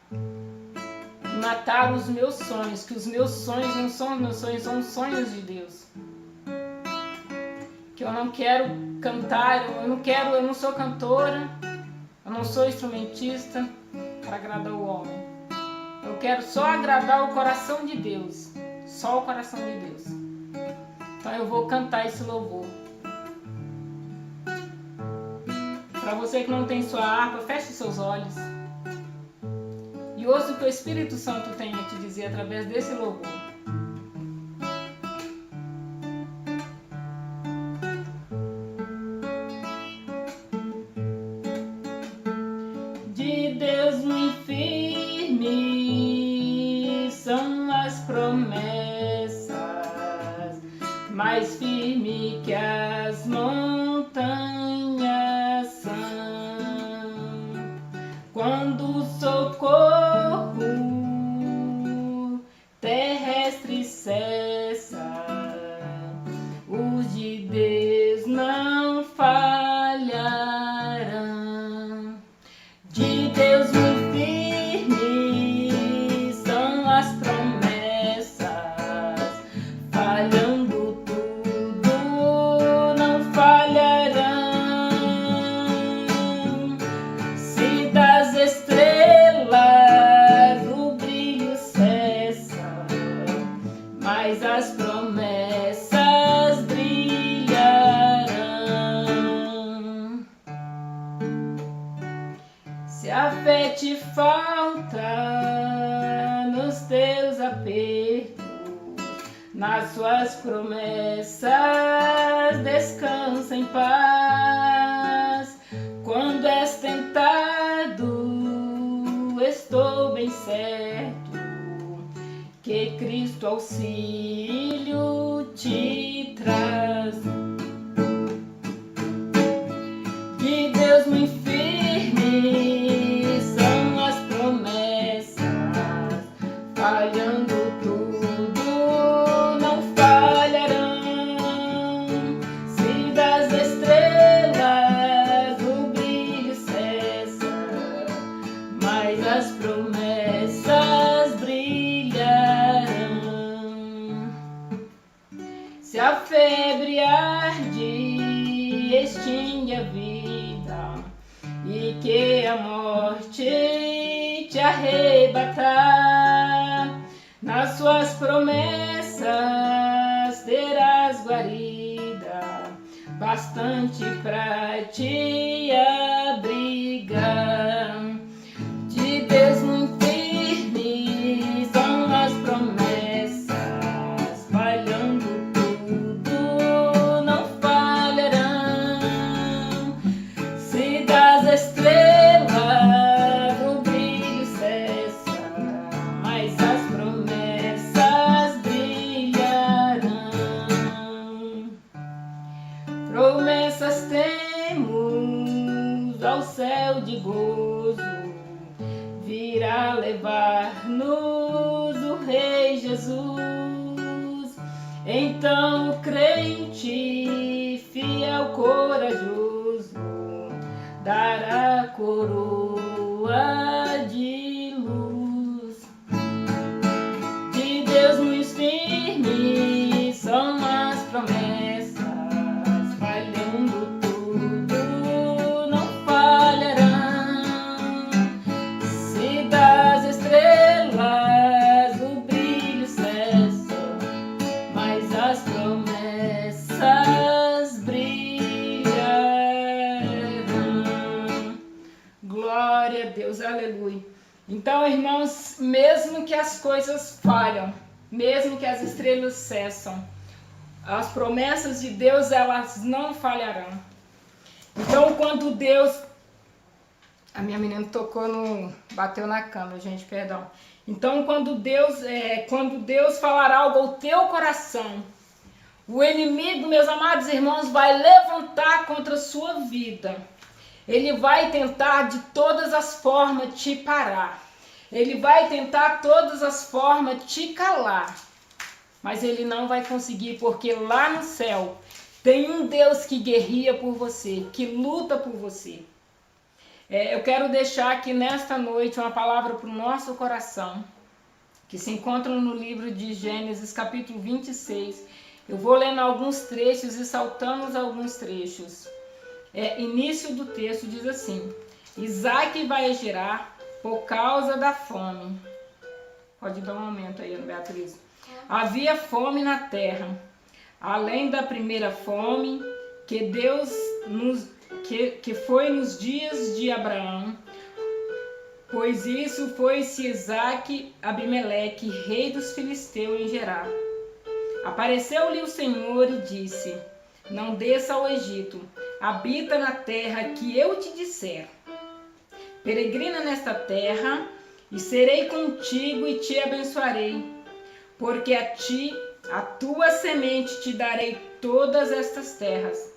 matar os meus sonhos, que os meus sonhos não são os meus sonhos, são os sonhos de Deus. Que eu não quero cantar, eu não sou cantora, eu não sou instrumentista para agradar o homem. Eu quero só agradar o coração de Deus, só o coração de Deus. Então eu vou cantar esse louvor. Para você que não tem sua harpa, feche seus olhos e ouça o que o Espírito Santo tem a te dizer através desse louvor. De Deus muito firme são as promessas, mais firme que as montanhas são. Quando o socorro terrestre cessa, os de Deus não falharão. De Deus muito firme são as promessas, falhando tudo não falharão. Se das estrelas o brilho cessa, mas as promessas brilharão. Se a fé te falta nos teus apertos, nas suas promessas descansa em paz. Quando és tentado, estou bem certo que Cristo auxílio te traz. De Deus muito firme são as promessas, falhando tudo não falharão. Se das estrelas o brilho cessa, mas as promessas brilharão. Se a febre arde, extingue a vida, e que a morte nas suas promessas terás guarida, bastante pra te abrigar. De Deus muito firme são as promessas, falhando tudo não falharão. Se das estrelas o brilho cessa, mas as promessas brilharão. Promessas temos ao céu de gozo, virá levar-nos o Rei Jesus. Então o crente fiel, corajoso, dará coroa de luz. De Deus muito firmes são as promessas, falhando tudo não falharão. Se das estrelas o brilho cessa, mas as promessas brilharão. Glória a Deus, aleluia. Então, irmãos, mesmo que as coisas falham, mesmo que as estrelas cessam, as promessas de Deus, elas não falharão. Então, quando Deus... A minha menina bateu na câmera, gente, perdão. Então, quando Deus falar algo ao teu coração, o inimigo, meus amados irmãos, vai levantar contra a sua vida. Ele vai tentar de todas as formas te parar. Ele vai tentar de todas as formas te calar. Mas ele não vai conseguir, porque lá no céu tem um Deus que guerreia por você, que luta por você. Eu quero deixar aqui nesta noite uma palavra para o nosso coração, que se encontra no livro de Gênesis, capítulo 26. Eu vou lendo alguns trechos e saltamos alguns trechos. Início do texto diz assim: Isaac vai gerar por causa da fome. Pode dar um aumento aí, Beatriz. Havia fome na terra, além da primeira fome que foi nos dias de Abraão, pois isso foi-se Isaac, Abimeleque, rei dos filisteus, em Gerar. Apareceu-lhe o Senhor e disse: Não desça ao Egito, habita na terra que eu te disser. Peregrina nesta terra, e serei contigo e te abençoarei, porque a tua semente te darei todas estas terras.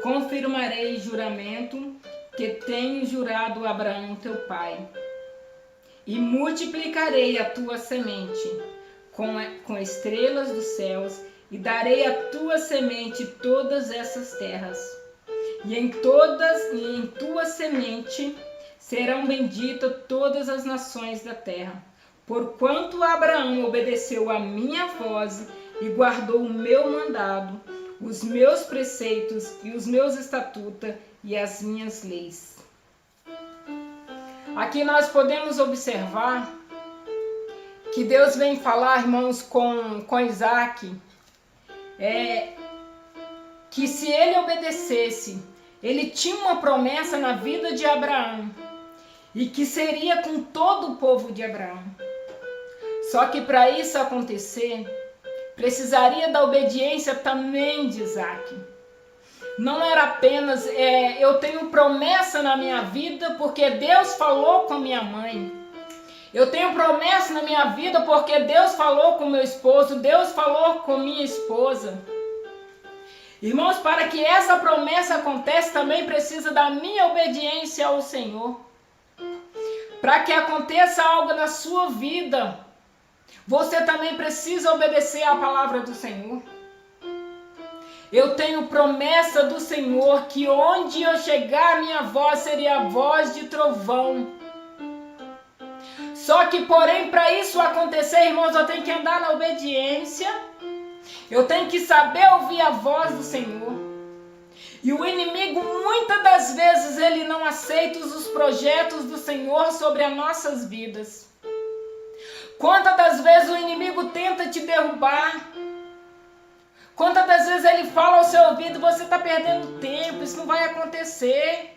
Confirmarei juramento que tenho jurado a Abraão teu pai, e multiplicarei a tua semente com estrelas dos céus, e darei à tua semente todas essas terras. E em tua semente serão benditas todas as nações da terra, porquanto Abraão obedeceu a minha voz e guardou o meu mandado, os meus preceitos e os meus estatutos e as minhas leis. Aqui nós podemos observar que Deus vem falar, irmãos, com Isaac, que se ele obedecesse, ele tinha uma promessa na vida de Abraão, e que seria com todo o povo de Abraão. Só que para isso acontecer, precisaria da obediência também de Isaac. Não era apenas, eu tenho promessa na minha vida porque Deus falou com minha mãe. Eu tenho promessa na minha vida porque Deus falou com meu esposo, Deus falou com minha esposa. Irmãos, para que essa promessa aconteça, também precisa da minha obediência ao Senhor. Para que aconteça algo na sua vida, você também precisa obedecer à palavra do Senhor. Eu tenho promessa do Senhor que onde eu chegar, minha voz seria a voz de trovão. Só que, porém, para isso acontecer, irmãos, eu tenho que andar na obediência. Eu tenho que saber ouvir a voz do Senhor. E o inimigo, muitas das vezes, ele não aceita os projetos do Senhor sobre as nossas vidas. Quantas das vezes o inimigo tenta te derrubar? Quantas das vezes ele fala ao seu ouvido, você está perdendo tempo, isso não vai acontecer.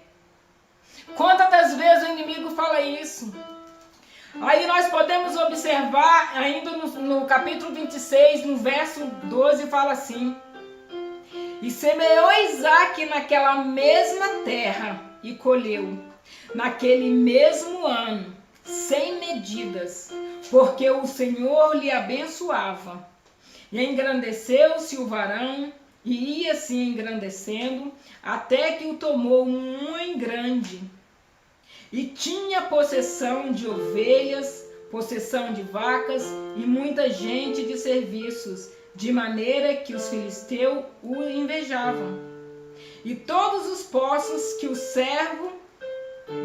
Quantas das vezes o inimigo fala isso? Aí nós podemos observar, ainda no capítulo 26, no verso 12, fala assim: e semeou Isaque naquela mesma terra e colheu, naquele mesmo ano, 100 medidas, porque o Senhor lhe abençoava. E engrandeceu-se o varão, e ia se engrandecendo, até que o tomou um homem grande. E tinha possessão de ovelhas, possessão de vacas, e muita gente de serviços, de maneira que os filisteus o invejavam. E todos os poços que o servo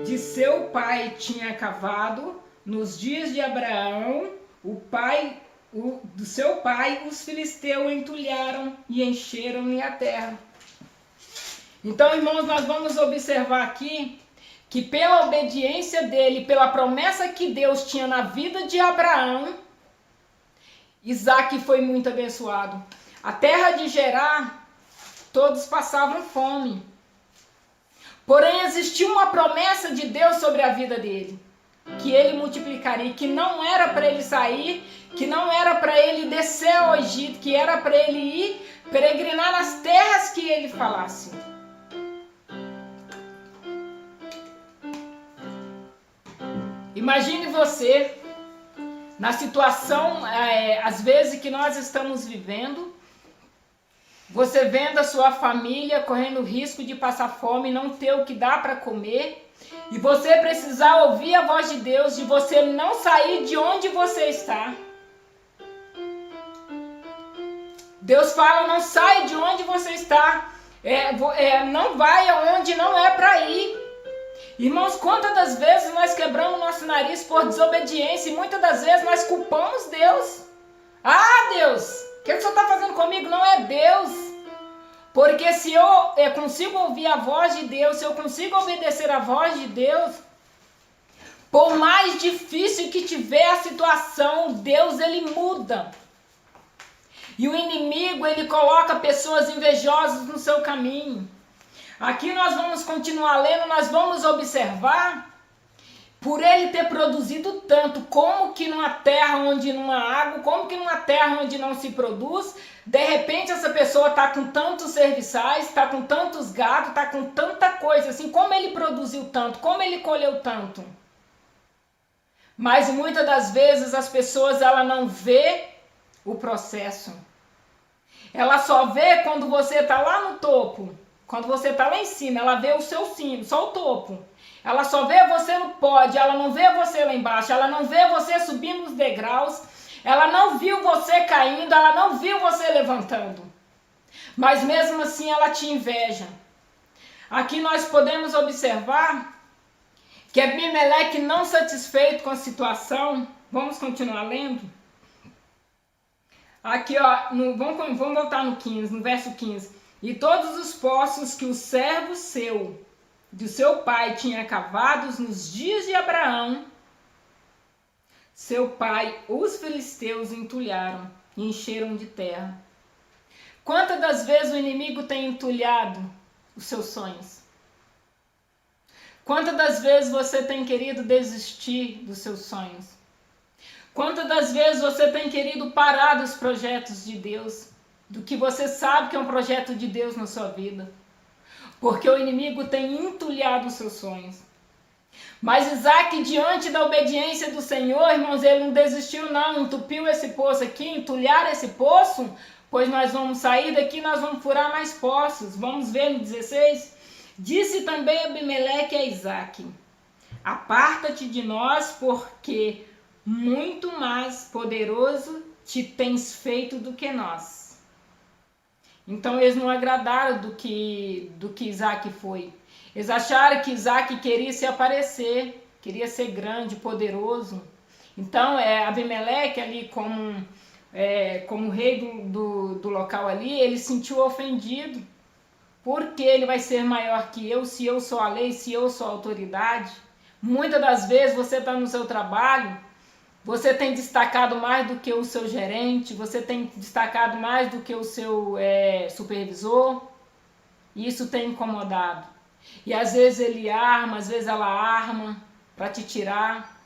de seu pai tinha cavado, nos dias de Abraão, do seu pai, os filisteus entulharam e encheram-lhe a terra. Então, irmãos, nós vamos observar aqui que pela obediência dele, pela promessa que Deus tinha na vida de Abraão, Isaque foi muito abençoado. A terra de Gerar, todos passavam fome. Porém, existia uma promessa de Deus sobre a vida dele, que ele multiplicaria, que não era para ele sair, que não era para ele descer ao Egito, que era para ele ir peregrinar nas terras que ele falasse. Imagine você, na situação, às vezes, que nós estamos vivendo, você vendo a sua família correndo o risco de passar fome, não ter o que dá para comer, e você precisar ouvir a voz de Deus, de você não sair de onde você está. Deus fala, não sai de onde você está, não vai aonde não é para ir. Irmãos, quantas das vezes nós quebramos nosso nariz por desobediência e muitas das vezes nós culpamos Deus. Ah, Deus, o que o Senhor está fazendo comigo? Não é Deus. Porque se eu consigo ouvir a voz de Deus, se eu consigo obedecer a voz de Deus, por mais difícil que tiver a situação, Deus, ele muda. E o inimigo, ele coloca pessoas invejosas no seu caminho. Aqui nós vamos continuar lendo, nós vamos observar, por ele ter produzido tanto, como que numa terra onde não há água, como que numa terra onde não se produz, de repente essa pessoa está com tantos serviçais, está com tantos gados, está com tanta coisa, assim, como ele produziu tanto, como ele colheu tanto. Mas muitas das vezes as pessoas, ela não vê o processo. Ela só vê quando você está lá no topo. Quando você está lá em cima, ela vê o seu cimo, só o topo. Ela só vê você no pódio, ela não vê você lá embaixo, ela não vê você subindo os degraus, ela não viu você caindo, ela não viu você levantando. Mas mesmo assim ela te inveja. Aqui nós podemos observar que Abimeleque, não satisfeito com a situação, vamos continuar lendo? Aqui, ó, vamos voltar no 15, no verso 15. E todos os poços que o servo de seu pai tinha cavados nos dias de Abraão, seu pai, os filisteus entulharam e encheram de terra. Quantas das vezes o inimigo tem entulhado os seus sonhos? Quantas das vezes você tem querido desistir dos seus sonhos? Quantas das vezes você tem querido parar dos projetos de Deus? Do que você sabe que é um projeto de Deus na sua vida. Porque o inimigo tem entulhado os seus sonhos. Mas Isaque, diante da obediência do Senhor, irmãos, ele não desistiu não, entupiu esse poço aqui, entulhar esse poço, pois nós vamos sair daqui, nós vamos furar mais poços. Vamos ver no 16. Disse também Abimeleque a Isaque: aparta-te de nós, porque muito mais poderoso te tens feito do que nós. Então eles não agradaram do que Isaque foi. Eles acharam que Isaque queria se aparecer, queria ser grande, poderoso. Então Abimeleque ali como rei do local ali, ele se sentiu ofendido. Porque ele vai ser maior que eu, se eu sou a lei, se eu sou a autoridade. Muitas das vezes você está no seu trabalho Você tem destacado mais do que o seu gerente? Você tem destacado mais do que o seu supervisor? E isso tem incomodado. E às vezes ele arma, às vezes ela arma para te tirar.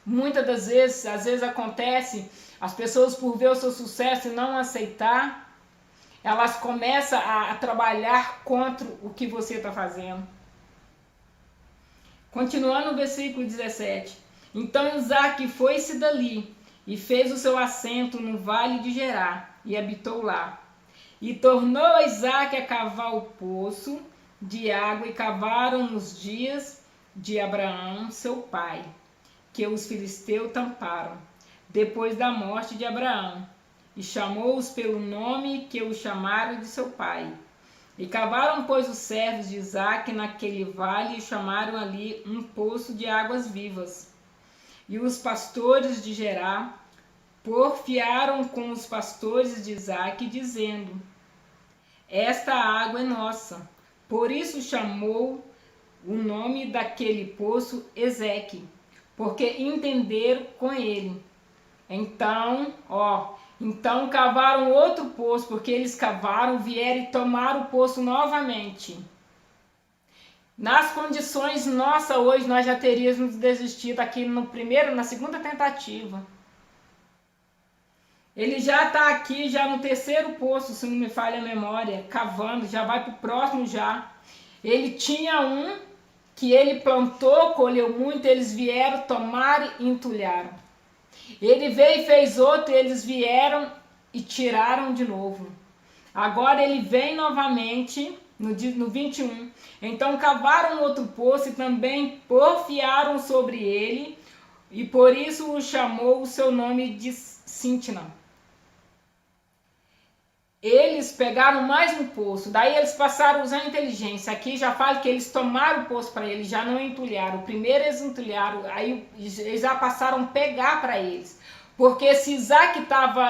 Muitas das vezes, às vezes acontece, as pessoas por ver o seu sucesso e não aceitar, elas começam a trabalhar contra o que você está fazendo. Continuando no versículo 17. Então Isaque foi-se dali e fez o seu assento no vale de Gerar e habitou lá. E tornou Isaque a cavar o poço de água e cavaram nos dias de Abraão, seu pai, que os filisteus tamparam, depois da morte de Abraão, e chamou-os pelo nome que o chamaram de seu pai. E cavaram, pois, os servos de Isaque naquele vale e chamaram ali um poço de águas vivas. E os pastores de Gerar porfiaram com os pastores de Isaque, dizendo: esta água é nossa. Por isso chamou o nome daquele poço Ezeque, porque entenderam com ele. Então cavaram outro poço, porque eles cavaram, vieram e tomaram o poço novamente. Nas condições nossas hoje, nós já teríamos desistido aqui na segunda tentativa. Ele já está aqui, já no terceiro poço, se não me falha a memória, cavando, já vai para o próximo já. Ele tinha um que ele plantou, colheu muito, eles vieram, tomaram e entulharam. Ele veio e fez outro, eles vieram e tiraram de novo. Agora ele vem novamente, no 21. Então cavaram outro poço e também porfiaram sobre ele, e por isso o chamou o seu nome de Sitna. Eles pegaram mais um poço, daí eles passaram a usar inteligência. Aqui já fala que eles tomaram o poço para eles, já não entulharam. Primeiro eles entulharam, aí eles já passaram a pegar para eles. Porque se Isaque estava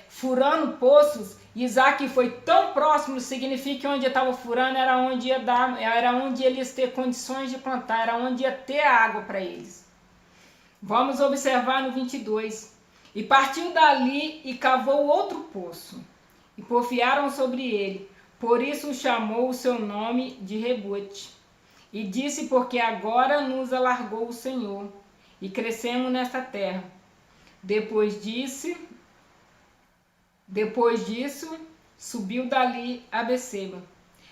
furando poços, Isaque foi tão próximo, significa que onde estava furando era onde ia dar, era onde eles ter condições de plantar, era onde ia ter água para eles. Vamos observar no 22. E partiu dali e cavou outro poço, e porfiaram sobre ele. Por isso chamou o seu nome de Rebote. E disse: porque agora nos alargou o Senhor, e crescemos nesta terra. Depois disso, subiu dali a Beceba.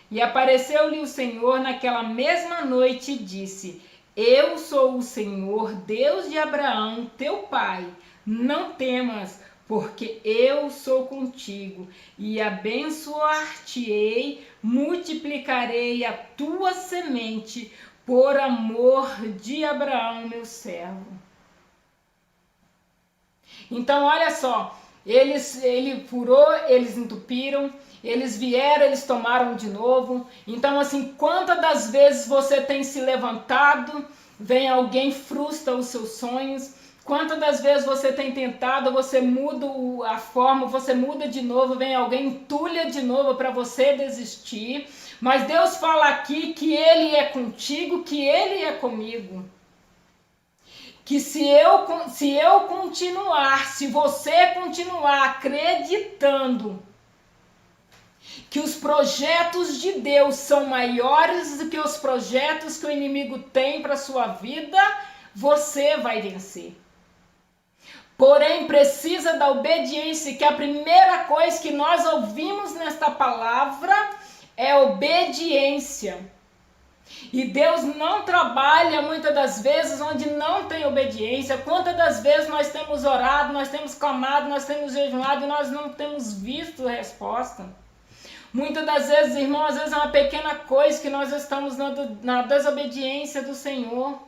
E apareceu-lhe o Senhor naquela mesma noite e disse: eu sou o Senhor, Deus de Abraão, teu pai. Não temas, porque eu sou contigo, e abençoar-te-ei, multiplicarei a tua semente, por amor de Abraão, meu servo. Então, olha só, ele furou, eles entupiram, eles vieram, eles tomaram de novo. Então, assim, quantas das vezes você tem se levantado, vem alguém, frustra os seus sonhos. Quantas das vezes você tem tentado, você muda a forma, você muda de novo, vem alguém, entulha de novo para você desistir. Mas Deus fala aqui que Ele é contigo, que Ele é comigo. Que se você continuar acreditando que os projetos de Deus são maiores do que os projetos que o inimigo tem para a sua vida, você vai vencer. Porém, precisa da obediência, que a primeira coisa que nós ouvimos nesta palavra é obediência. E Deus não trabalha muitas das vezes onde não tem obediência. Quantas das vezes nós temos orado, nós temos clamado, nós temos jejuado e nós não temos visto resposta. Muitas das vezes, irmão, às vezes é uma pequena coisa que nós estamos na desobediência do Senhor,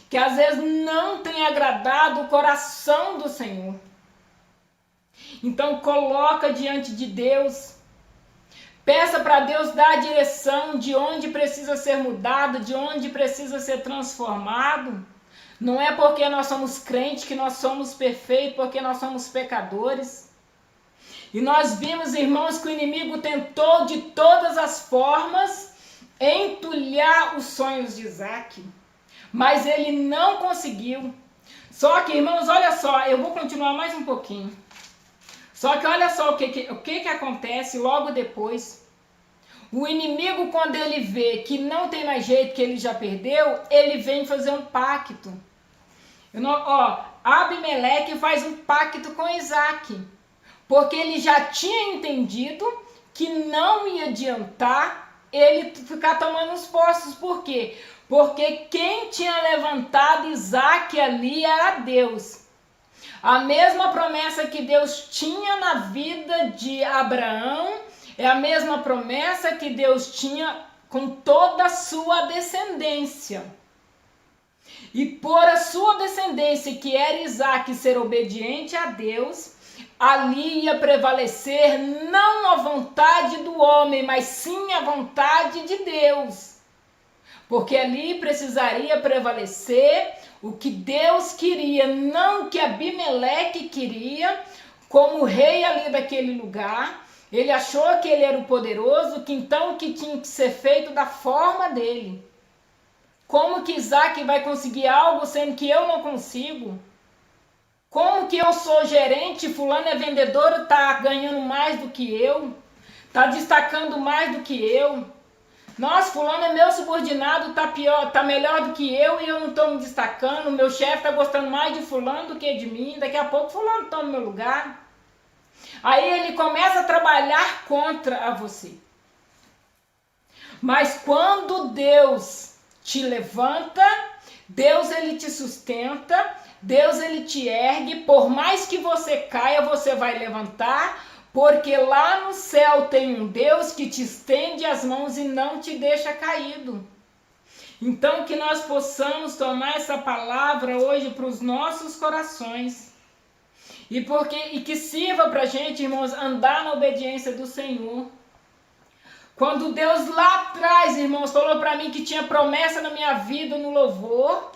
que às vezes não tem agradado o coração do Senhor. Então coloca diante de Deus. Peça para Deus dar a direção de onde precisa ser mudado, de onde precisa ser transformado. Não é porque nós somos crentes que nós somos perfeitos, porque nós somos pecadores. E nós vimos, irmãos, que o inimigo tentou de todas as formas entulhar os sonhos de Isaque. Mas ele não conseguiu. Só que, irmãos, olha só, eu vou continuar mais um pouquinho. Só que olha só o que acontece logo depois. O inimigo, quando ele vê que não tem mais jeito, que ele já perdeu, ele vem fazer um pacto. Abimeleque faz um pacto com Isaac, porque ele já tinha entendido que não ia adiantar ele ficar tomando os postos. Por quê? Porque quem tinha levantado Isaac ali era Deus. A mesma promessa que Deus tinha na vida de Abraão é a mesma promessa que Deus tinha com toda a sua descendência. E por a sua descendência, que era Isaac, ser obediente a Deus, ali ia prevalecer não a vontade do homem, mas sim a vontade de Deus. Porque ali precisaria prevalecer o que Deus queria, não o que Abimeleque queria, como rei ali daquele lugar. Ele achou que ele era o poderoso, que então que tinha que ser feito da forma dele. Como que Isaac vai conseguir algo sendo que eu não consigo? Como que eu sou gerente, fulano é vendedor, está ganhando mais do que eu? Está destacando mais do que eu? Nossa, fulano é meu subordinado, tá melhor do que eu e eu não estou me destacando. Meu chefe está gostando mais de fulano do que de mim. Daqui a pouco fulano está no meu lugar. Aí ele começa a trabalhar contra a você. Mas quando Deus te levanta, Deus ele te sustenta, Deus ele te ergue, por mais que você caia, você vai levantar, porque lá no céu tem um Deus que te estende as mãos e não te deixa caído. Então que nós possamos tomar essa palavra hoje para os nossos corações. E que sirva para a gente, irmãos, andar na obediência do Senhor. Quando Deus lá atrás, irmãos, falou para mim que tinha promessa na minha vida no louvor,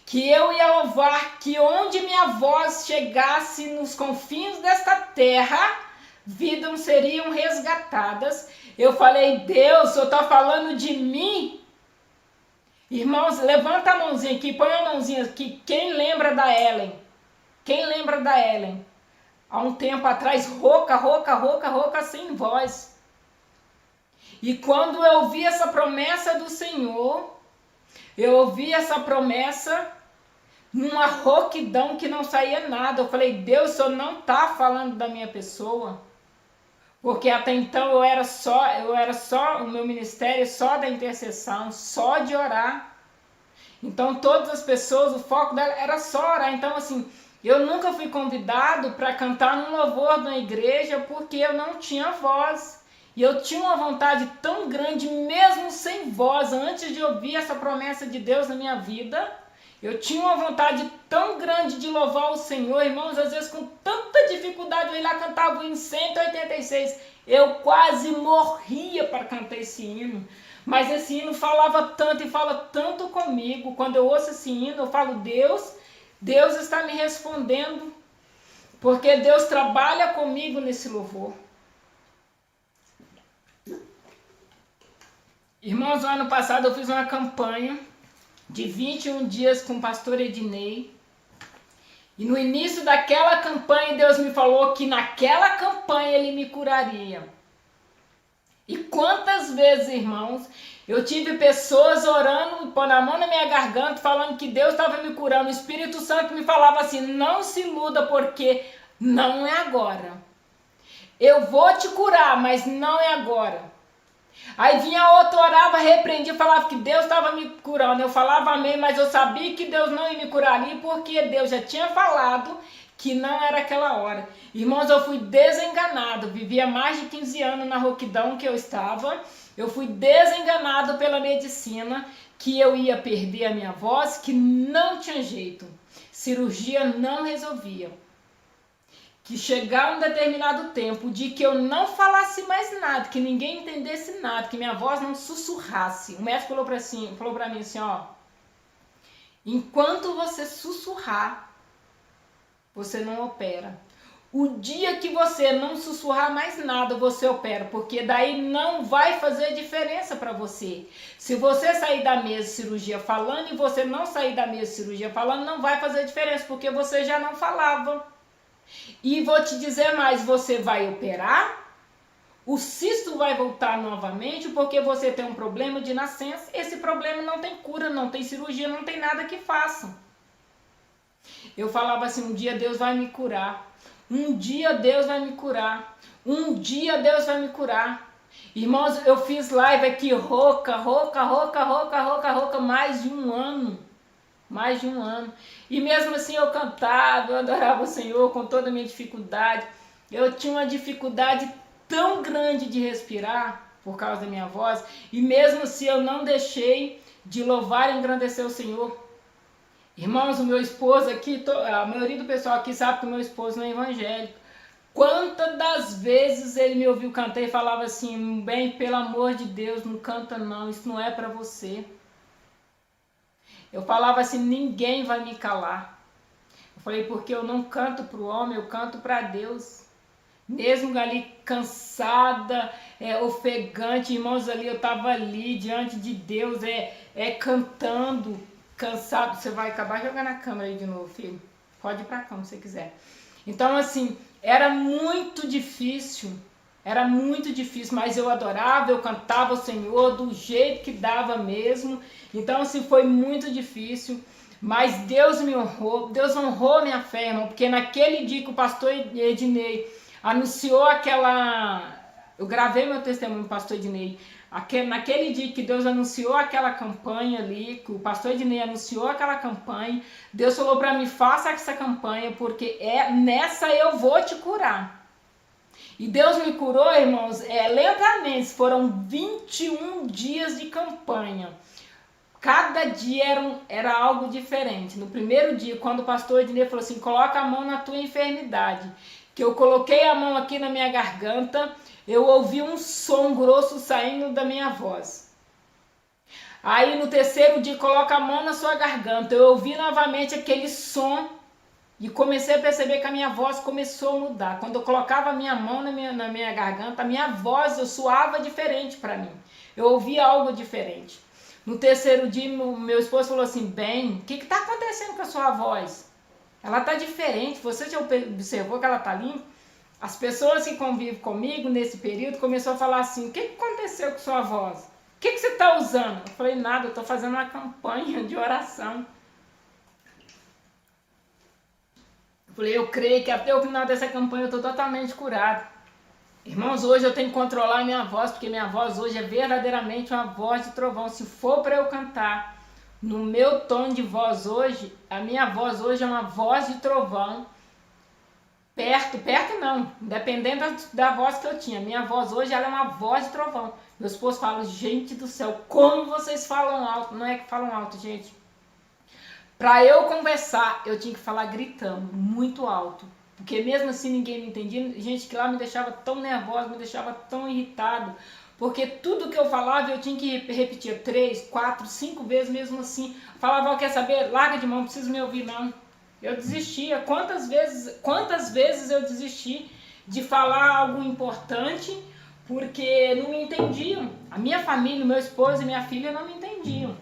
que eu ia louvar, que onde minha voz chegasse nos confins desta terra, vidas seriam resgatadas. Eu falei, Deus, o Senhor está falando de mim? Irmãos, levanta a mãozinha aqui, põe a mãozinha aqui. Quem lembra da Ellen? Quem lembra da Ellen? Há um tempo atrás, rouca, sem voz. E quando eu ouvi essa promessa do Senhor, eu ouvi essa promessa numa rouquidão que não saía nada. Eu falei, Deus, o Senhor não está falando da minha pessoa. Porque até então eu era só, o meu ministério só da intercessão, só de orar. Então todas as pessoas, o foco dela era só orar. Então assim, eu nunca fui convidado para cantar num louvor na igreja porque eu não tinha voz. E eu tinha uma vontade tão grande, mesmo sem voz, antes de ouvir essa promessa de Deus na minha vida, eu tinha uma vontade tão grande de louvar o Senhor, irmãos, às vezes com tanta dificuldade, eu ia lá cantar o hino 186, eu quase morria para cantar esse hino, mas esse hino falava tanto e fala tanto comigo. Quando eu ouço esse hino, eu falo, Deus está me respondendo, porque Deus trabalha comigo nesse louvor. Irmãos, no ano passado eu fiz uma campanha de 21 dias com o pastor Ednei. E no início daquela campanha, Deus me falou que naquela campanha Ele me curaria. E quantas vezes, irmãos, eu tive pessoas orando, pondo a mão na minha garganta, falando que Deus estava me curando. O Espírito Santo me falava assim, não se iluda, porque não é agora. Eu vou te curar, mas não é agora. Aí vinha outro, orava, repreendia, falava que Deus estava me curando. Eu falava amém, mas eu sabia que Deus não ia me curar ali, porque Deus já tinha falado que não era aquela hora. Irmãos, eu fui desenganado, vivia mais de 15 anos na rouquidão que eu estava. Eu fui desenganado pela medicina, que eu ia perder a minha voz, que não tinha jeito. Cirurgia não resolvia. Que chegar um determinado tempo de que eu não falasse mais nada, que ninguém entendesse nada, que minha voz não sussurrasse. O médico falou pra mim assim, ó, enquanto você sussurrar, você não opera. O dia que você não sussurrar mais nada, você opera, porque daí não vai fazer diferença para você. Se você sair da mesa de cirurgia falando e você não sair da mesa de cirurgia falando, não vai fazer diferença, porque você já não falava. E vou te dizer mais, você vai operar, o cisto vai voltar novamente, porque você tem um problema de nascença. Esse problema não tem cura, não tem cirurgia, não tem nada que faça. Eu falava assim, um dia Deus vai me curar. Um dia Deus vai me curar. Um dia Deus vai me curar. Irmãos, eu fiz live aqui rouca, mais de um ano. Mais de um ano. E mesmo assim eu cantava, eu adorava o Senhor com toda a minha dificuldade. Eu tinha uma dificuldade tão grande de respirar por causa da minha voz. E mesmo assim eu não deixei de louvar e engrandecer o Senhor. Irmãos, o meu esposo aqui, a maioria do pessoal aqui sabe que o meu esposo não é evangélico. Quantas das vezes ele me ouviu cantar e falava assim, bem, pelo amor de Deus, não canta não, isso não é para você. Eu falava assim, ninguém vai me calar. Eu falei, porque eu não canto para o homem, eu canto para Deus. Mesmo ali cansada, ofegante, irmãos, ali eu estava ali diante de Deus, cantando. Cansado, você vai acabar jogando a câmera aí de novo, filho. Pode ir pra cama se você quiser. Então, assim, era muito difícil, mas eu adorava, eu cantava o Senhor do jeito que dava mesmo. Então, assim, foi muito difícil, mas Deus me honrou, Deus honrou minha fé, irmão, porque naquele dia que o pastor Ednei anunciou eu gravei meu testemunho, pastor Ednei, naquele dia que Deus anunciou aquela campanha ali, que o pastor Ednei anunciou aquela campanha, Deus falou para mim, faça essa campanha, porque nessa eu vou te curar. E Deus me curou, irmãos, lentamente, foram 21 dias de campanha. Cada dia era algo diferente. No primeiro dia, quando o pastor Ednei falou assim, coloca a mão na tua enfermidade, que eu coloquei a mão aqui na minha garganta, eu ouvi um som grosso saindo da minha voz. Aí no terceiro dia, coloca a mão na sua garganta, eu ouvi novamente aquele som e comecei a perceber que a minha voz começou a mudar. Quando eu colocava a minha mão na minha garganta, a minha voz soava diferente para mim. Eu ouvia algo diferente. No terceiro dia, meu esposo falou assim, bem, o que está acontecendo com a sua voz? Ela está diferente, você já observou que ela está limpa? As pessoas que convivem comigo nesse período começaram a falar assim, o que aconteceu com sua voz? O que você está usando? Eu falei, nada, eu estou fazendo uma campanha de oração. Eu falei, eu creio que até o final dessa campanha eu estou totalmente curado. Irmãos, hoje eu tenho que controlar a minha voz, porque minha voz hoje é verdadeiramente uma voz de trovão. Se for para eu cantar no meu tom de voz hoje, a minha voz hoje é uma voz de trovão. Perto não, dependendo da voz que eu tinha. Minha voz hoje ela é uma voz de trovão. Meu esposo fala, gente do céu, como vocês falam alto. Não é que falam alto, gente. Para eu conversar, eu tinha que falar gritando, muito alto. Porque mesmo assim ninguém me entendia. Gente, que lá me deixava tão nervosa, me deixava tão irritado. Porque tudo que eu falava, eu tinha que repetir 3, 4, 5 vezes mesmo assim. Falava, quer saber? Larga de mão, não precisa me ouvir não. Eu desistia. Quantas vezes eu desisti de falar algo importante porque não me entendiam. A minha família, meu esposo e minha filha não me entendiam.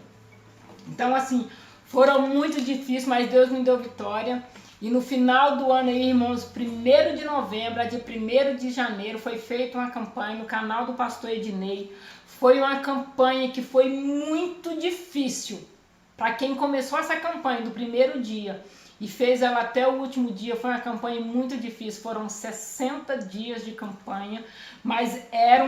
Então, assim, foram muito difíceis, mas Deus me deu vitória. E no final do ano aí, irmãos, 1º de novembro a dia 1º de janeiro, foi feita uma campanha no canal do pastor Ednei. Foi uma campanha que foi muito difícil. Para quem começou essa campanha do primeiro dia e fez ela até o último dia, foi uma campanha muito difícil. Foram 60 dias de campanha, mas era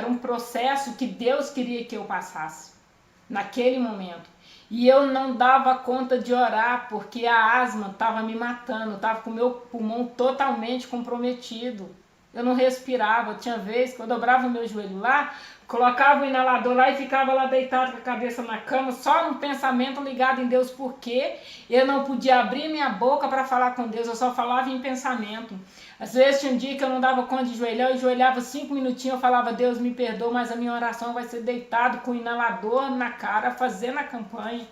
um processo que Deus queria que eu passasse naquele momento. E eu não dava conta de orar, porque a asma estava me matando, estava com o meu pulmão totalmente comprometido. Eu não respirava, tinha vezes que eu dobrava o meu joelho lá, colocava o inalador lá e ficava lá deitado com a cabeça na cama, só no pensamento ligado em Deus, porque eu não podia abrir minha boca para falar com Deus, eu só falava em pensamento. Às vezes tinha um dia que eu não dava conta de joelhar, eu joelhava 5 minutinhos, eu falava, Deus me perdoa, mas a minha oração vai ser deitado com o inalador na cara, fazendo a campanha.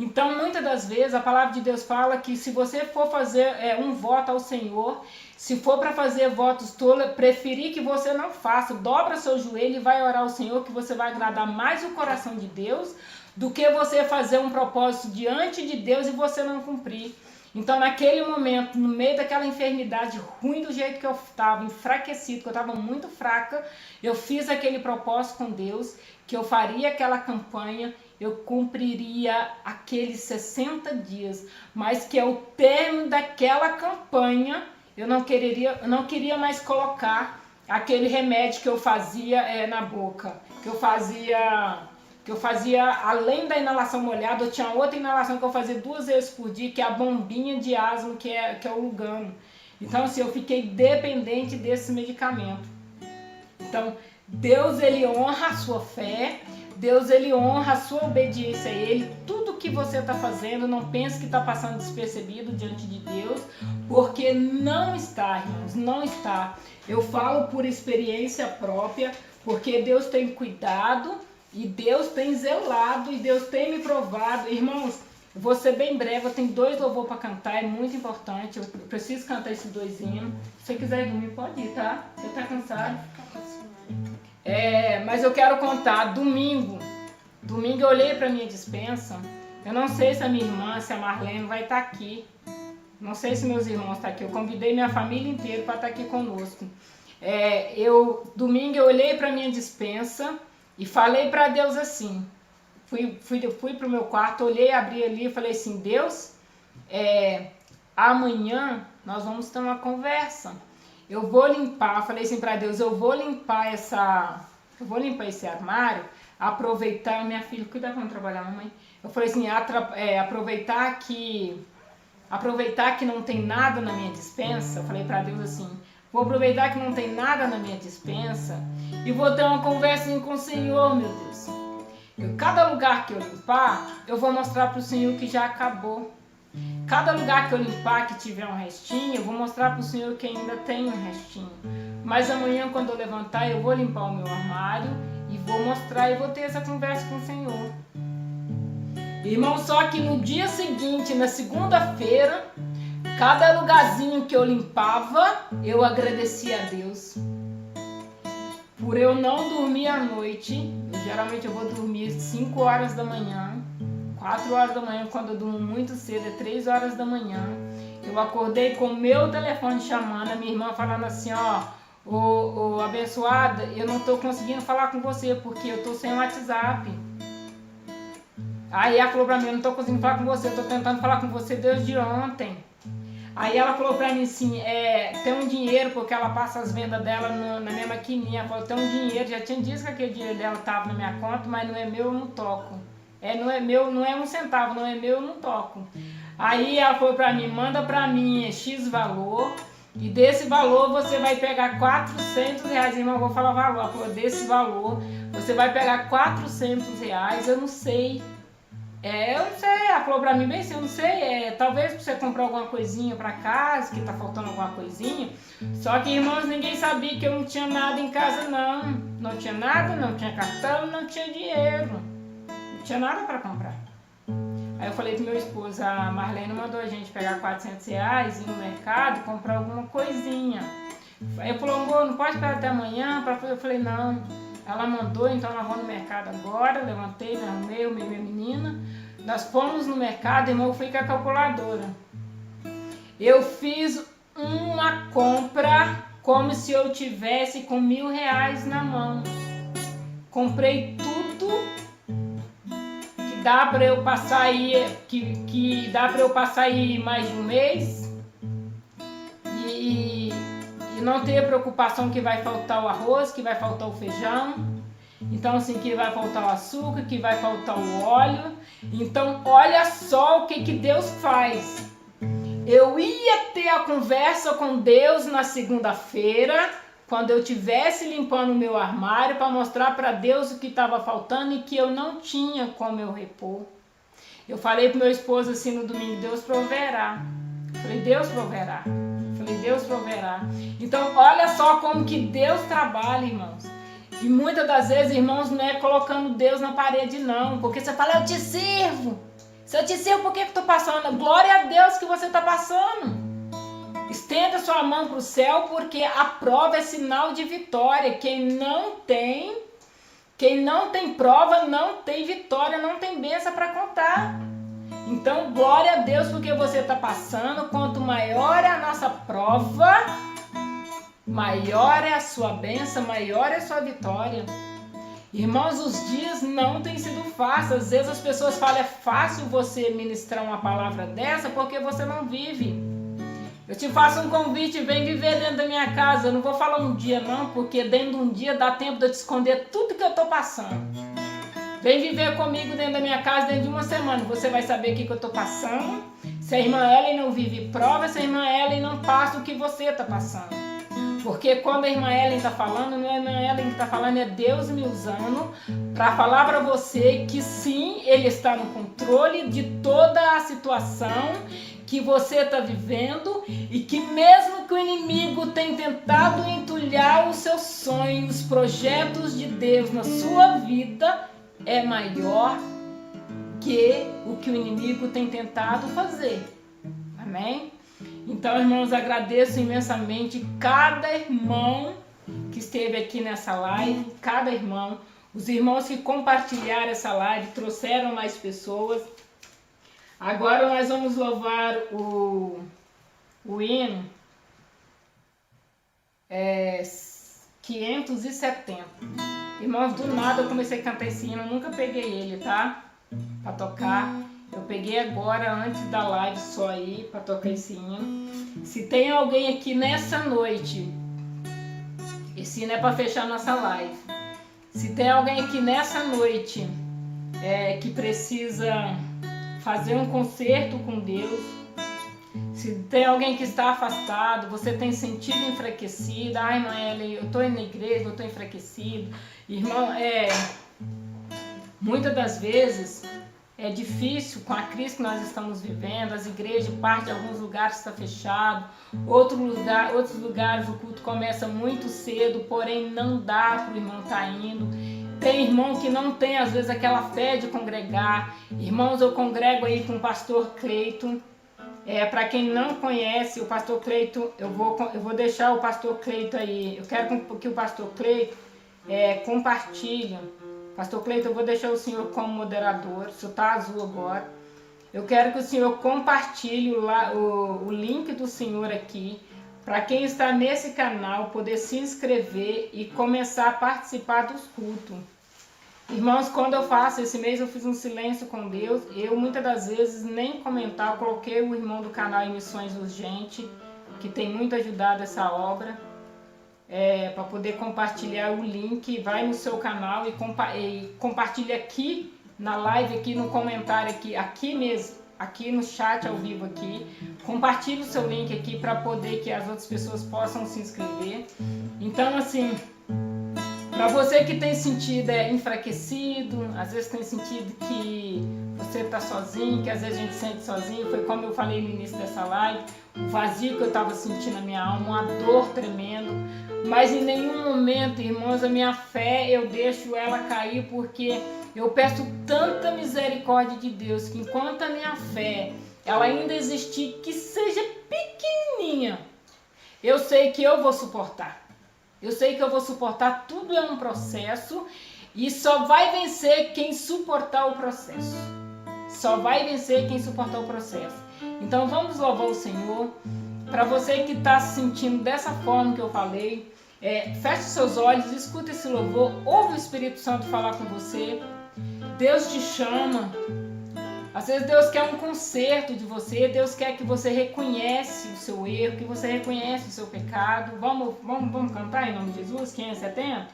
Então, muitas das vezes, a palavra de Deus fala que se você for fazer um voto ao Senhor, se for para fazer votos tolos, preferir que você não faça, dobra seu joelho e vai orar ao Senhor, que você vai agradar mais o coração de Deus, do que você fazer um propósito diante de Deus e você não cumprir. Então, naquele momento, no meio daquela enfermidade ruim do jeito que eu estava, enfraquecido, que eu estava muito fraca, eu fiz aquele propósito com Deus, que eu faria aquela campanha, eu cumpriria aqueles 60 dias, mas que ao término daquela campanha, eu não queria mais colocar aquele remédio que eu fazia na boca, que eu fazia além da inalação molhada, eu tinha outra inalação que eu fazia 2 vezes por dia, que é a bombinha de asma, que é o Lugano. Então, assim, eu fiquei dependente desse medicamento. Então, Deus, ele honra a sua fé, Deus, ele honra a sua obediência a ele. Tudo que você está fazendo, não pense que está passando despercebido diante de Deus, porque não está, irmãos, não está. Eu falo por experiência própria, porque Deus tem cuidado, e Deus tem zelado, e Deus tem me provado. Irmãos, eu vou ser bem breve, eu tenho 2 louvor para cantar, é muito importante, eu preciso cantar esses 2 hinos. Se você quiser dormir, pode ir, tá? Você tá cansado? Mas eu quero contar, domingo eu olhei para minha despensa, eu não sei se a minha irmã, se a Marlene vai estar aqui, não sei se meus irmãos estão aqui, eu convidei minha família inteira para estar aqui conosco. Domingo eu olhei para minha despensa, e falei para Deus assim, fui pro meu quarto, olhei, abri ali e falei assim, Deus, amanhã nós vamos ter uma conversa. Eu vou limpar, falei assim para Deus, eu vou limpar esse armário, aproveitar, minha filha, cuida para não trabalhar, mamãe. Eu falei assim, aproveitar que não tem nada na minha despensa, eu falei para Deus assim, vou aproveitar que não tem nada na minha despensa e vou ter uma conversinha com o Senhor, meu Deus. Cada lugar que eu limpar, eu vou mostrar para o Senhor que já acabou. Cada lugar que eu limpar que tiver um restinho, eu vou mostrar para o Senhor que ainda tem um restinho. Mas amanhã, quando eu levantar, eu vou limpar o meu armário e vou mostrar e vou ter essa conversa com o Senhor. Irmão, só que no dia seguinte, na segunda-feira, cada lugarzinho que eu limpava, eu agradecia a Deus. Por eu não dormir à noite, geralmente eu vou dormir 5 horas da manhã, 4 horas da manhã, quando eu durmo muito cedo, é 3 horas da manhã. Eu acordei com o meu telefone chamando, a minha irmã falando assim, ô abençoada, eu não tô conseguindo falar com você, porque eu tô sem WhatsApp. Aí ela falou pra mim, eu não tô conseguindo falar com você, eu tô tentando falar com você desde ontem. Aí ela falou pra mim assim, tem um dinheiro, porque ela passa as vendas dela na minha maquininha. Ela falou, tem um dinheiro, já tinha dito que aquele dinheiro dela tava na minha conta, mas não é meu, eu não toco. Não é meu, não é 1 centavo, não é meu, eu não toco. Aí ela falou pra mim, manda pra mim X valor, e desse valor você vai pegar 400 reais. Irmão, eu vou falar o valor. Ela falou, desse valor você vai pegar 400 reais, eu não sei. Eu não sei, ela falou pra mim bem assim, eu não sei, talvez pra você comprar alguma coisinha pra casa, que tá faltando alguma coisinha. Só que, irmãos, ninguém sabia que eu não tinha nada em casa, não. Não tinha nada, não tinha cartão, não tinha dinheiro. Não tinha nada pra comprar. Aí eu falei pro meu esposo, a Marlene mandou a gente pegar 400 reais, ir no mercado e comprar alguma coisinha. Aí ele falou, amor, não pode esperar até amanhã? Eu falei, não. Ela mandou, então nós vamos no mercado agora. Levantei, me arrumei, eu e minha menina. Nós fomos no mercado, irmão, eu fui com a calculadora. Eu fiz uma compra como se eu tivesse com 1.000 reais na mão. Comprei tudo que dá para eu passar aí, que dá para eu passar aí mais de um mês. E não ter preocupação que vai faltar o arroz, que vai faltar o feijão. Então, assim, que vai faltar o açúcar, que vai faltar o óleo. Então, olha só o que Deus faz. Eu ia ter a conversa com Deus na segunda-feira, quando eu estivesse limpando o meu armário, para mostrar para Deus o que estava faltando e que eu não tinha como eu repor. Eu falei para meu esposo assim no domingo, Deus proverá. Eu falei, Deus proverá. Deus proverá. Então, olha só como que Deus trabalha, irmãos. E muitas das vezes, irmãos, não é colocando Deus na parede, não. Porque você fala, eu te sirvo. Se eu disser por que eu estou passando, glória a Deus que você está passando. Estenda sua mão para o céu, porque a prova é sinal de vitória. Quem não tem prova, não tem vitória, não tem bênção para contar. Então, glória a Deus porque você está passando. Quanto maior é a nossa prova, maior é a sua bênção, maior é a sua vitória. Irmãos, os dias não têm sido fáceis. Às vezes as pessoas falam, é fácil você ministrar uma palavra dessa porque você não vive. Eu te faço um convite, vem viver dentro da minha casa. Eu não vou falar um dia não, porque dentro de um dia dá tempo de eu te esconder tudo que eu estou passando. Vem viver comigo dentro da minha casa dentro de uma semana. Você vai saber o que eu estou passando. Se a irmã Ellen não vive prova, se a irmã Ellen não passa o que você está passando. Porque quando a irmã Ellen está falando, não é a irmã Ellen que está falando, é Deus me usando para falar para você que sim, Ele está no controle de toda a situação que você está vivendo e que mesmo que o inimigo tenha tentado entulhar os seus sonhos, os projetos de Deus na sua vida, é maior que o que o inimigo tem tentado fazer. Amém? Então, irmãos, agradeço imensamente cada irmão que esteve aqui nessa live, cada irmão, os irmãos que compartilharam essa live, trouxeram mais pessoas. Agora nós vamos louvar o hino 570. Irmãos, do nada eu comecei a cantar esse hino, eu nunca peguei ele, tá? Pra tocar. Eu peguei agora, antes da live, só aí, pra tocar esse hino. Se tem alguém aqui nessa noite, esse hino é pra fechar nossa live. Se tem alguém aqui nessa noite que precisa fazer um concerto com Deus, se tem alguém que está afastado, você tem sentido enfraquecido, ai, irmã Ellen, eu estou na igreja, eu estou enfraquecido. Irmão, muitas das vezes é difícil com a crise que nós estamos vivendo, as igrejas, parte de alguns lugares está fechado, outros lugares o culto começa muito cedo, porém não dá para o irmão estar indo. Tem irmão que não tem, às vezes, aquela fé de congregar. Irmãos, eu congrego aí com o pastor Cleiton. Para quem não conhece, o pastor Cleiton, eu vou deixar o pastor Cleiton aí. Eu quero que o pastor Cleiton compartilhe. Pastor Cleiton, eu vou deixar o senhor como moderador. O senhor está azul agora. Eu quero que o senhor compartilhe o link do senhor aqui, para quem está nesse canal poder se inscrever e começar a participar dos cultos. Irmãos, quando eu faço, esse mês eu fiz um silêncio com Deus, eu muitas das vezes nem comentar, eu coloquei o irmão do canal em Missões Urgentes, que tem muito ajudado essa obra, para poder compartilhar o link, vai no seu canal e compartilha aqui na live, aqui no comentário, aqui mesmo, aqui no chat ao vivo aqui, compartilhe o seu link aqui para poder que as outras pessoas possam se inscrever. Então, assim, para você que tem sentido enfraquecido, às vezes tem sentido que você está sozinho, que às vezes a gente sente sozinho, foi como eu falei no início dessa live, o vazio que eu estava sentindo na minha alma, uma dor tremenda, mas em nenhum momento, irmãos, a minha fé eu deixo ela cair, porque eu peço tanta misericórdia de Deus que enquanto a minha fé ela ainda existir, que seja pequenininha, eu sei que eu vou suportar. Eu sei que eu vou suportar, tudo é um processo e só vai vencer quem suportar o processo. Só vai vencer quem suportar o processo. Então vamos louvar o Senhor. Para você que está se sentindo dessa forma que eu falei, feche seus olhos, escuta esse louvor, ouve o Espírito Santo falar com você. Deus te chama. Às vezes Deus quer um conserto de você, Deus quer que você reconhece o seu erro, que você reconhece o seu pecado. Vamos cantar em nome de Jesus, 570?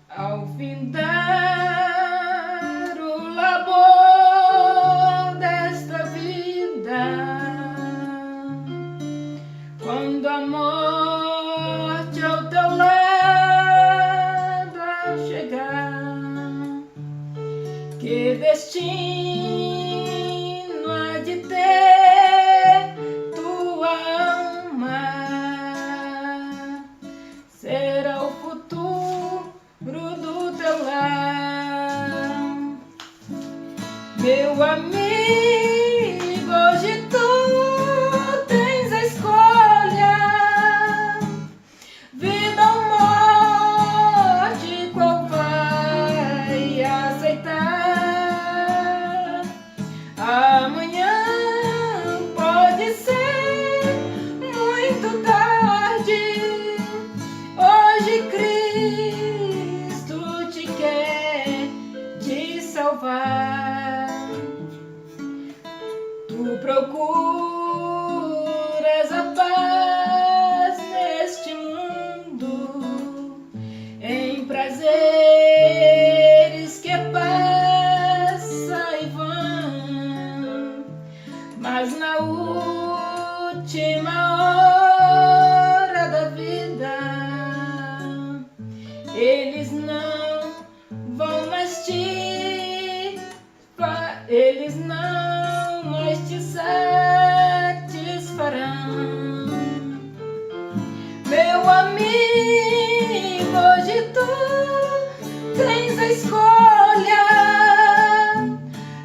Ao findar o labor desta vida, quando a morte ao teu lado chegar, que destino há de ter tua Meu amigo, hoje tu tens a escolha, vida ou morte, qual vai aceitar? Amanhã pode ser muito tarde, hoje Cristo te quer te salvar. Tu procuras a paz neste mundo, em prazeres que passa e vão, mas na última hora da vida eles não vão mais te satisfarão. Meu amigo, hoje tu tens a escolha,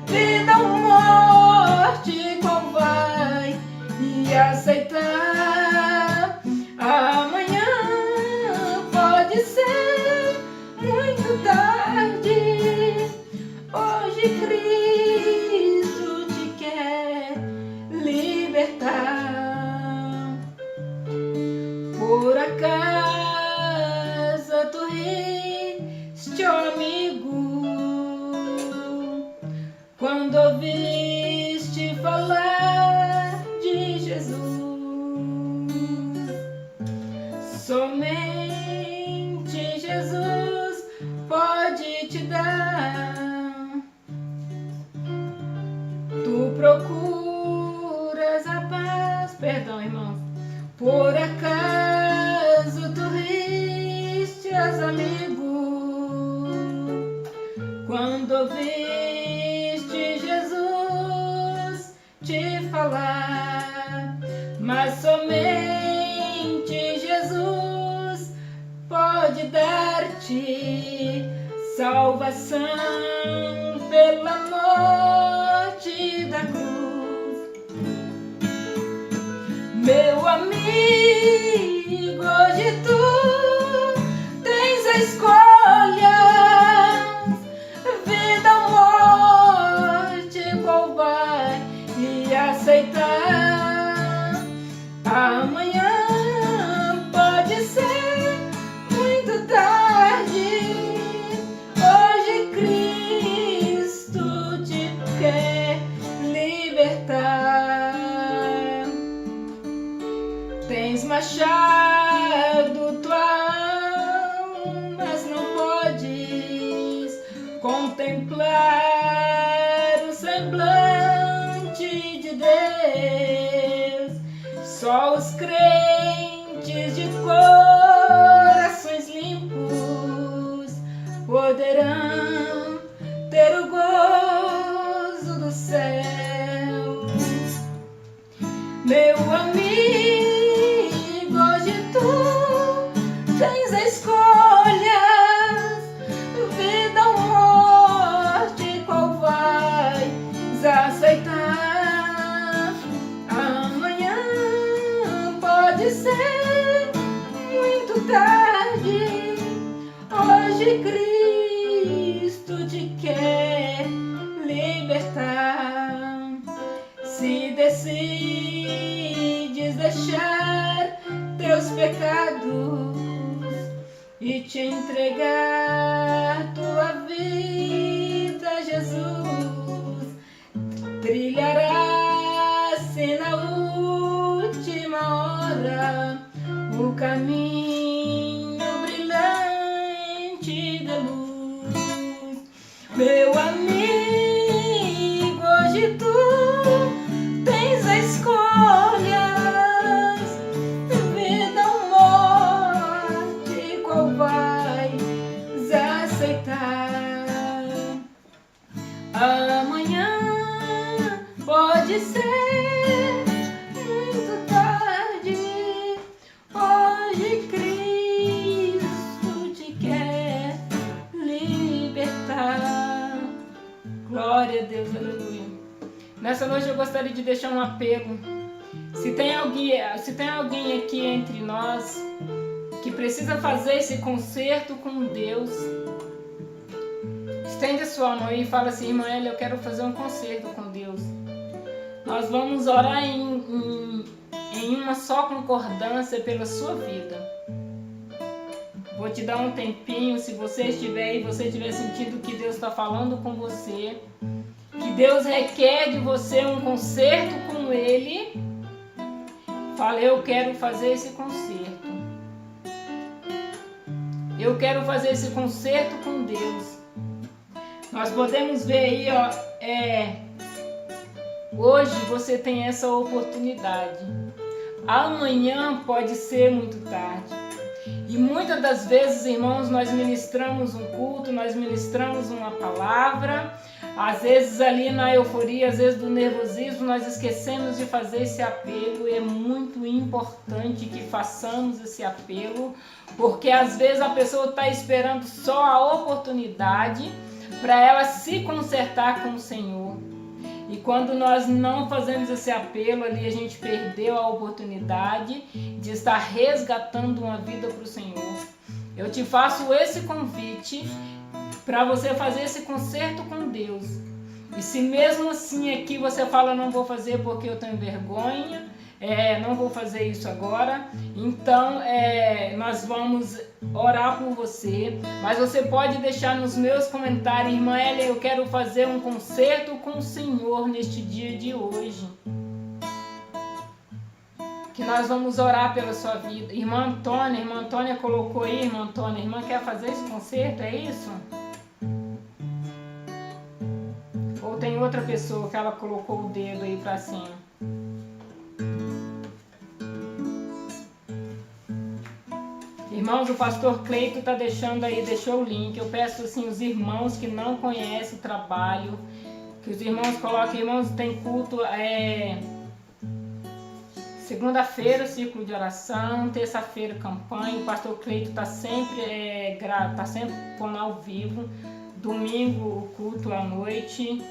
vida ou morte, qual vai aceitar? Amanhã pode ser muito tarde, hoje Cristo te quer libertar. Por acaso tu riste, ó amigo, quando ouviste falar de Jesus? Somente Jesus pode te dar. Tu procuras a paz, perdão, irmãos. Por acaso tu riste, amigo, quando ouviste Jesus te falar? Mas somente Jesus pode dar-te salvação pela morte da cruz. Meu amigo, hoje tu tens a escolha, vida ou morte, qual vai aceitar? Amanhã pode ser muito tarde, hoje Cristo te quer libertar. Tens machado tua alma, mas não podes contemplar o semblante de Deus. Só os crentes de corações limpos poderão ter o gozo do céu. Meu amigo, hoje tu tens a escolha, vida ou morte, qual vais aceitar? Amanhã pode ser muito tarde, hoje Cristo te quer libertar. Se decides deixar teus pecados e te entregar tua vida a Jesus, trilharás-se na última hora o caminho brilhante da luz. Meu amigo, hoje tu tens a escolha, vida ou morte, qual vais aceitar? Amanhã pode ser muito tarde, hoje Cristo te quer libertar. Glória Glória a Deus, aleluia. Nessa noite eu gostaria de deixar um apelo. Se tem alguém aqui entre nós que precisa fazer esse concerto com Deus, estende a sua mão e fala assim: irmã Elia, eu quero fazer um concerto com Deus. Nós vamos orar em uma só concordância pela sua vida. Vou te dar um tempinho, se você estiver aí, você estiver sentindo que Deus está falando com você, que Deus requer de você um concerto com Ele, fala: eu quero fazer esse concerto. Eu quero fazer esse concerto com Deus. Nós podemos ver aí, hoje você tem essa oportunidade. Amanhã pode ser muito tarde. E muitas das vezes, irmãos, nós ministramos um culto, nós ministramos uma palavra, às vezes ali na euforia, às vezes do nervosismo, nós esquecemos de fazer esse apelo, e é muito importante que façamos esse apelo, porque às vezes a pessoa está esperando só a oportunidade para ela se consertar com o Senhor. E quando nós não fazemos esse apelo ali, a gente perdeu a oportunidade de estar resgatando uma vida para o Senhor. Eu te faço esse convite para você fazer esse concerto com Deus. E se mesmo assim aqui você fala: não vou fazer porque eu tenho vergonha, não vou fazer isso agora, então nós vamos orar por você, mas você pode deixar nos meus comentários: irmã Elia, eu quero fazer um concerto com o Senhor neste dia de hoje, que nós vamos orar pela sua vida. Irmã Antônia colocou aí, irmã Antônia, a irmã quer fazer esse concerto, é isso? Ou tem outra pessoa que ela colocou o dedo aí pra cima? Irmãos, o pastor Cleito está deixou o link. Eu peço assim, os irmãos que não conhecem o trabalho, que os irmãos coloquem. Irmãos, tem culto segunda-feira, círculo de oração, terça-feira, campanha. O pastor Cleito está sempre pondo ao vivo. Domingo, o culto à noite.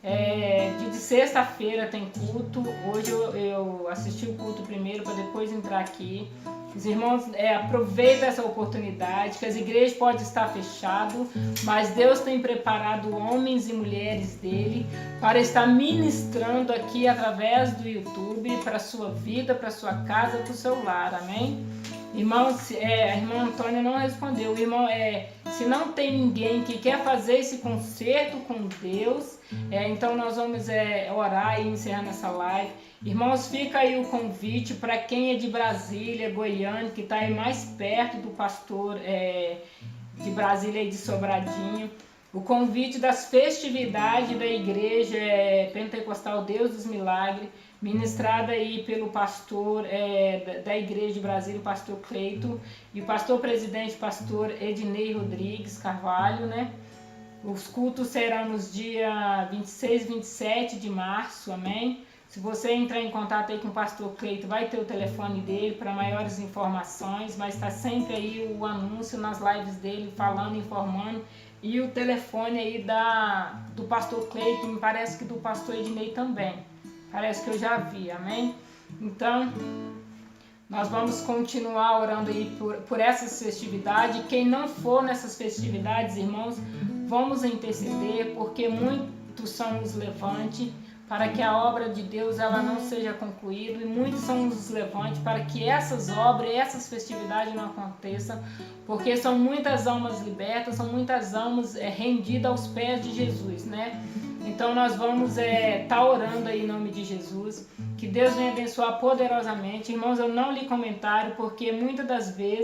De sexta-feira tem culto. Hoje eu assisti o culto primeiro para depois entrar aqui. Os irmãos, aproveitem essa oportunidade, que as igrejas podem estar fechadas, mas Deus tem preparado homens e mulheres dele para estar ministrando aqui através do YouTube para a sua vida, para a sua casa, para o seu lar, amém? Irmãos, a irmã Antônia não respondeu. Irmão, se não tem ninguém que quer fazer esse concerto com Deus, então nós vamos orar e encerrar essa live. Irmãos, fica aí o convite para quem é de Brasília, Goiânia, que está aí mais perto do pastor de Brasília e de Sobradinho. O convite das festividades da igreja Pentecostal Deus dos Milagres, ministrada aí pelo pastor da igreja de Brasília, o pastor Cleito, e o pastor presidente, pastor Ednei Rodrigues Carvalho, né? Os cultos serão nos dias 26 e 27 de março, amém? Se você entrar em contato aí com o pastor Cleito, vai ter o telefone dele para maiores informações, mas está sempre aí o anúncio nas lives dele, falando, informando, e o telefone aí do pastor Cleito, me parece que do pastor Ednei também, parece que eu já vi, amém? Então, nós vamos continuar orando aí por essas festividades. Quem não for nessas festividades, irmãos, vamos interceder, porque muitos são os levantes para que a obra de Deus ela não seja concluída, e muitos são os levantes para que essas obras, essas festividades não aconteçam, porque são muitas almas libertas, são muitas almas rendidas aos pés de Jesus, né? Então nós vamos estar orando aí em nome de Jesus, que Deus venha abençoar poderosamente. Irmãos, eu não li comentário, porque muitas das vezes